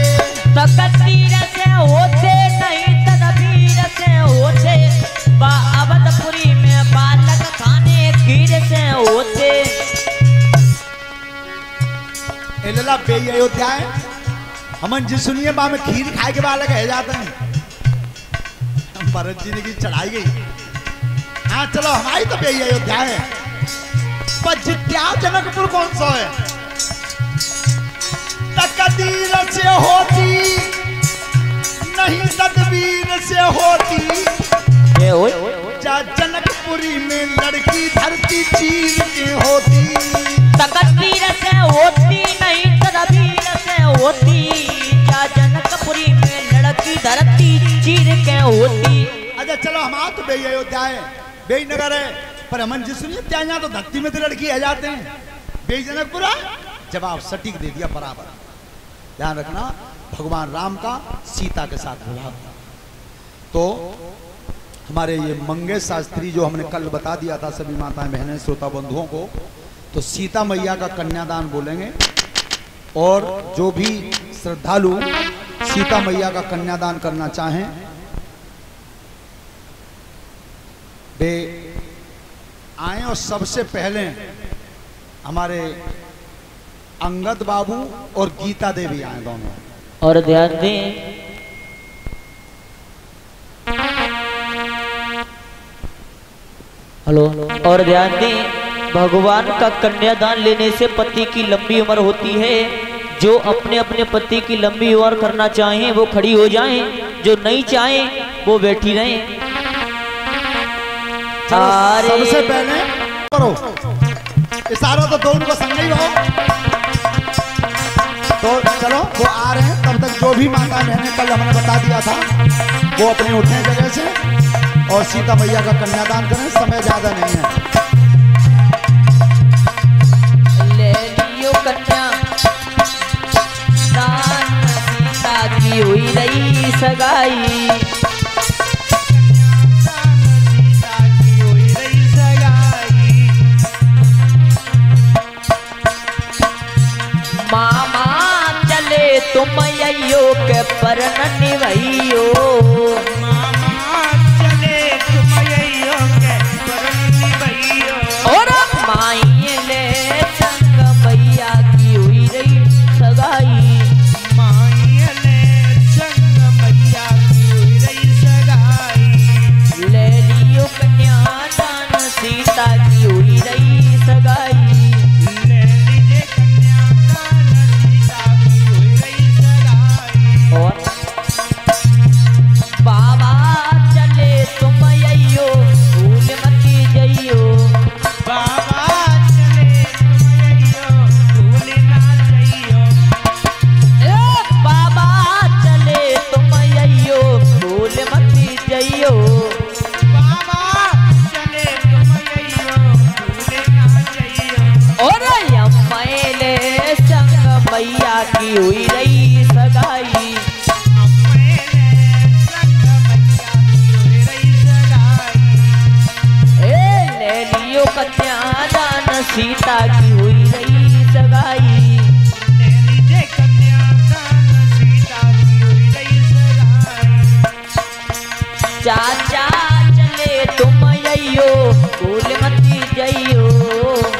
तकदीर से होते नहीं तदबीर से होते, अवधपुरी में बालक खाने खीर से होते। लला बे अयोध्या है, हमन जी सुनिए बा में खीर खाए के बालक है जाते हैं। भरत जी ने की चढ़ाई गई, हाँ चलो हमारी तो बे अयोध्या है, पर जित्या जनकपुर कौन सा है? तकदीर से होती नहीं तदबीर से होती, जा जनकपुरी में लड़की धरती चीर के होती। तकदीर से होती नहीं तदबीर से होती, जा जनकपुरी में लड़की धरती चीर के होती। अच्छा चलो हमारा तो बे अयोध्या है, बे नगर है, पर हमन जी सुनिए ત્યાં तो धरती में तो लड़की आ जाते हैं, बे जनकपुरा। जवाब सटीक दे दिया बराबर। ध्यान रखना, भगवान राम का सीता के साथ विवाह। तो हमारे ये मंगेश शास्त्री जो हमने कल बता दिया था सभी माताएं बहनें श्रोता बंधुओं को, तो सीता मैया का कन्यादान बोलेंगे, और जो भी श्रद्धालु सीता मैया का कन्यादान करना चाहें वे आए, और सबसे पहले हमारे अंगद बाबू और गीता देवी आए दोनों। और ध्यान दें, हेलो, और ध्यान दें, भगवान का कन्यादान लेने से पति की लंबी उम्र होती है। जो अपने अपने पति की लंबी उम्र करना चाहें वो खड़ी हो जाएं, जो नहीं चाहें वो बैठी रहें। सबसे पहले करो इशारा, तो दोनों को संग ही रहो। तो चलो वो आ रहे हैं, तब तक जो भी माता बहने कल हमने बता दिया था वो अपने उठने जगह से और सीता मैया का कन्यादान करें, समय ज्यादा नहीं है। की हुई रही सगाई। मामा चले तुम अयो के परन निभइयो। मामा चले तुम अयो के परन निभइयो। और माई ले संग मैया की हुई रही सगाई। माई ले संग मैया की हुई रही सगाई। ले लियो कन्यादान सीता की हुई रही सगाई। ले लीजिए कन्यादान सीता की हुई रही सगाई। और बाबा चले तुम अयो भूल मती जइयो। बाबा चले तुम अयो भूल ना जइयो। ए बाबा चले तुम अयो भूल मती जइयो। बाबा चले तुम अयो भूल ना जइयो। और यम्मैले संग मैया की हुई रही सगाई। ले लियो कन्यादान सीता की हुई रही सगाई। ले लीजिए कन्यादान सीता की हुई रही सगाई। चाचा चले तुम अयो भूल मती जइयो।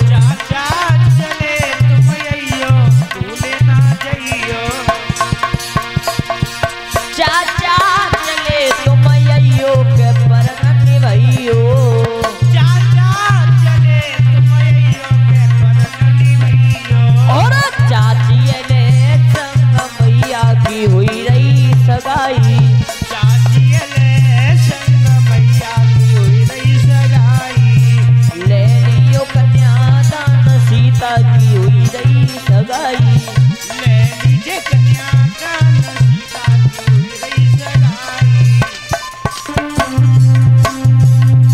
चाचा चले तुम अयो भूल ना जइयो। चाचा चले तुम अयो के परन निभइयो। चाचा चले तुम अयो के परन निभइयो। और चाची ले संग मैया की हुई रही सगाई। चाची ले संग मैया की हुई रही सगाई। ले लियो कन्यादान सीता की हुई रही सगाई। ले लीजिए कन्यादान सीता की हुई रही सगाई।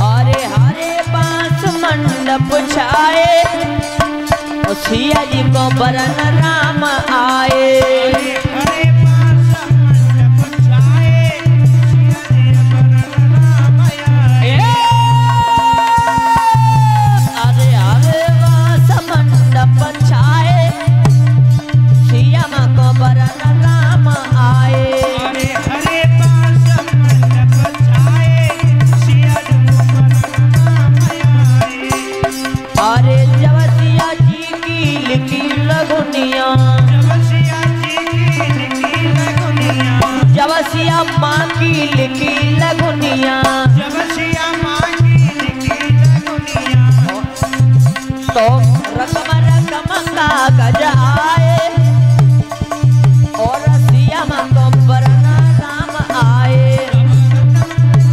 हरे हरे बांस मंडप छाए और सिया जी को बरन राम आए। हरे पास मंडप छाए सिया जी बरन राम आए। अरे हरे बांस मंडप छाए सिया माँ को बरन राम आए। हरे हरे पास मंडप छाए सिया जी बरन राम आए। अरे जवसिया जी की लिखी लगुनिया। जबसिया जी की लिखी लगुनिया। जवसिया माँ की लिखी लगुनिया। जबसिया माँ की लिखी लगुनिया। तो रकम रकम कागज आए और सिया माँ को बरन राम आए।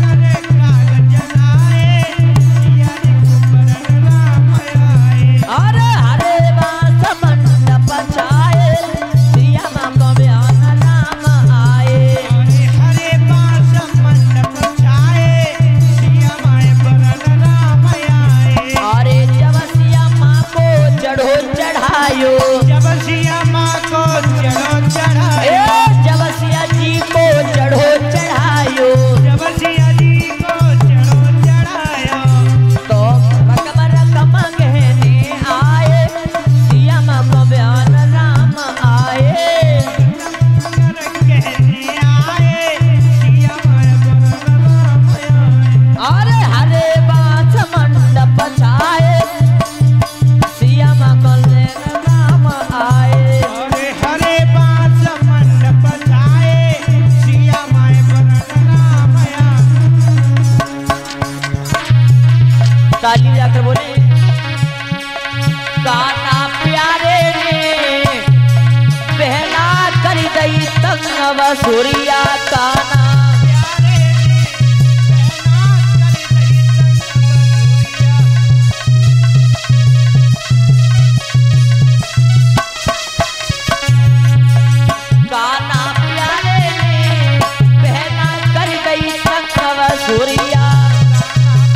हरे कागज आए सिया जी बरन राम आए। अरे हरे बांस मंडप छाए सिया माँ को बयान राम आए। हरे हरे पास मंडप छाए सिया माए बरन राम आए। अरे जवसिया माँ को चढ़ो चढ़ायो। जबसिया माँ को चढ़ो ए चढ़ायो। जवसिया जी को चढ़ो चढ़ायो। जबसिया जी को चढ़ो चढ़ायो। तो रकम रकम गहने आए सिया माँ को बयान राम आए। कहने आए सिया माए बरन राम आए। अरे हरे बांस मंडप छाए सिया माँ को लेन राम आए। हरे हरे पास मंडप छाए सिया माए बरन राम आए। ताली जाकर बोले काना प्यारे ने पहला कर दई तंग बसुरिया काना। प्यारे ने पहना कर दई संग काना प्यारे ने पहना कर दई तंग बसुरिया।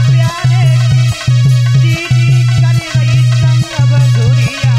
प्यारे की दीदी कर रही संग बसुरिया।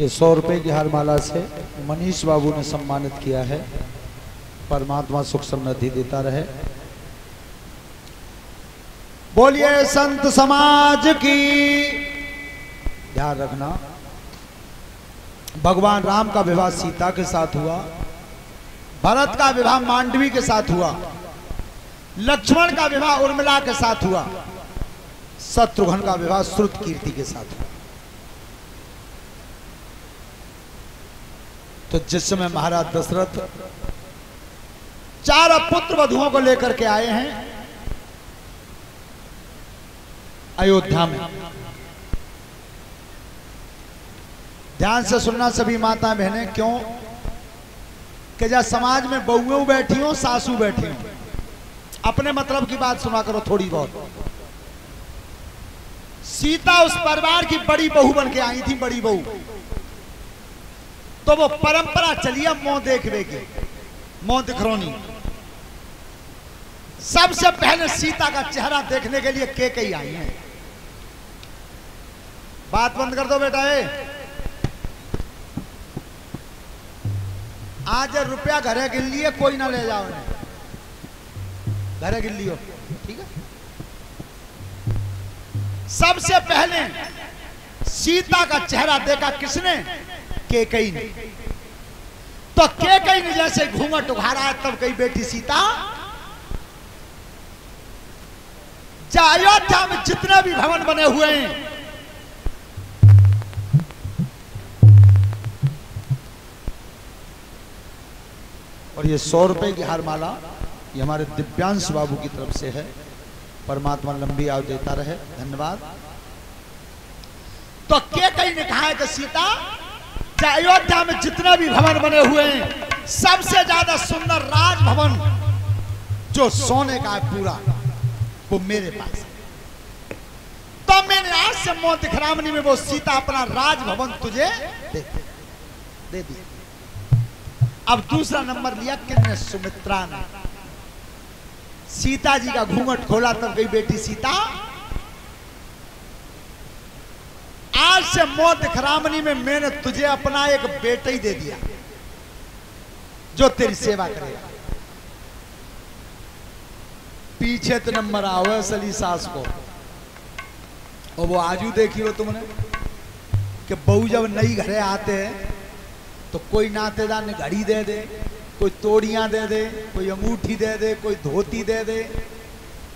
ये 100 रुपए की हारमाला से मनीष बाबू ने सम्मानित किया है। परमात्मा सुख समृद्धि देता रहे। बोलिए संत समाज की। ध्यान रखना, भगवान राम का विवाह सीता के साथ हुआ, भरत का विवाह मांडवी के साथ हुआ, लक्ष्मण का विवाह उर्मिला के साथ हुआ, शत्रुघ्न का विवाह श्रुत कीर्ति के साथ हुआ। तो जिस समय महाराज दशरथ 4 पुत्र वधुओं को लेकर के आए हैं अयोध्या में, ध्यान से सुनना सभी माता बहनें, क्यों कि जब समाज में बहुएं बैठी हो, सासू बैठी हो, अपने मतलब की बात सुना करो थोड़ी बहुत। सीता उस परिवार की बड़ी बहू बन के आई थी, बड़ी बहू। तो वो परंपरा चली है मुंह देखने की, मुंह दिखरौनी। सबसे पहले सीता का चेहरा देखने के लिए कैकेयी आई है। बात बंद कर दो बेटा। आज रुपया घरे गिन लिए, कोई ना ले जाओ इन्हें, घरे गिन लियो, ठीक है। सबसे पहले सीता का चेहरा देखा किसने? कैकेयी ने। तो कैकेयी ने जैसे घूंघट उघाड़ा है, तब कही बेटी सीता, अयोध्या में जितने भी भवन बने हुए हैं, और ये 100 रुपए की हार माला ये हमारे दिव्यांश बाबू की तरफ से है। परमात्मा लंबी आयु देता रहे, धन्यवाद। तो कैकेयी ने कहा है कि सीता, अयोध्या में जितने भी भवन बने हुए हैं, सबसे ज्यादा सुंदर राजभवन जो सोने का है पूरा, वो मेरे पास है। तो मैंने आज से मोह दिखरामनी में वो सीता अपना राजभवन तुझे दे दी। अब दूसरा नंबर लिया किन्ने? सुमित्रा ने। सीता जी का घूंघट खोला, तब गई बेटी सीता, आज से मोह दिखरामनी में मैंने तुझे अपना एक बेटा ही दे दिया जो तेरी सेवा करेगा। पीछे तो नंबर आओ असली सास को, और वो आजू देखी हो तुमने कि बहू जब नई घरे आते हैं तो कोई नातेदार ने घड़ी दे दे, कोई तोड़ियां दे दे, कोई अंगूठी दे दे, कोई धोती दे दे,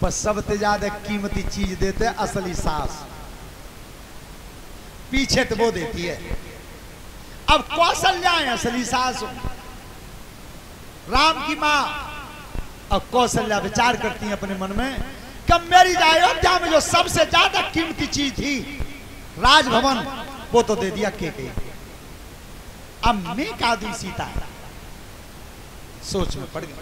पर सबसे ज्यादा कीमती चीज देते असली सास। पीछे तो वो देती है। अब कौशल्या है असली सास, राम की मां। अब कौशल्या विचार करती है अपने मन में कि मेरी अयोध्या में जो सबसे ज्यादा कीमती चीज थी, राजभवन, वो तो दे दिया कैकेयी। अब मैं का दूं सीता? सोच में पड़ गई।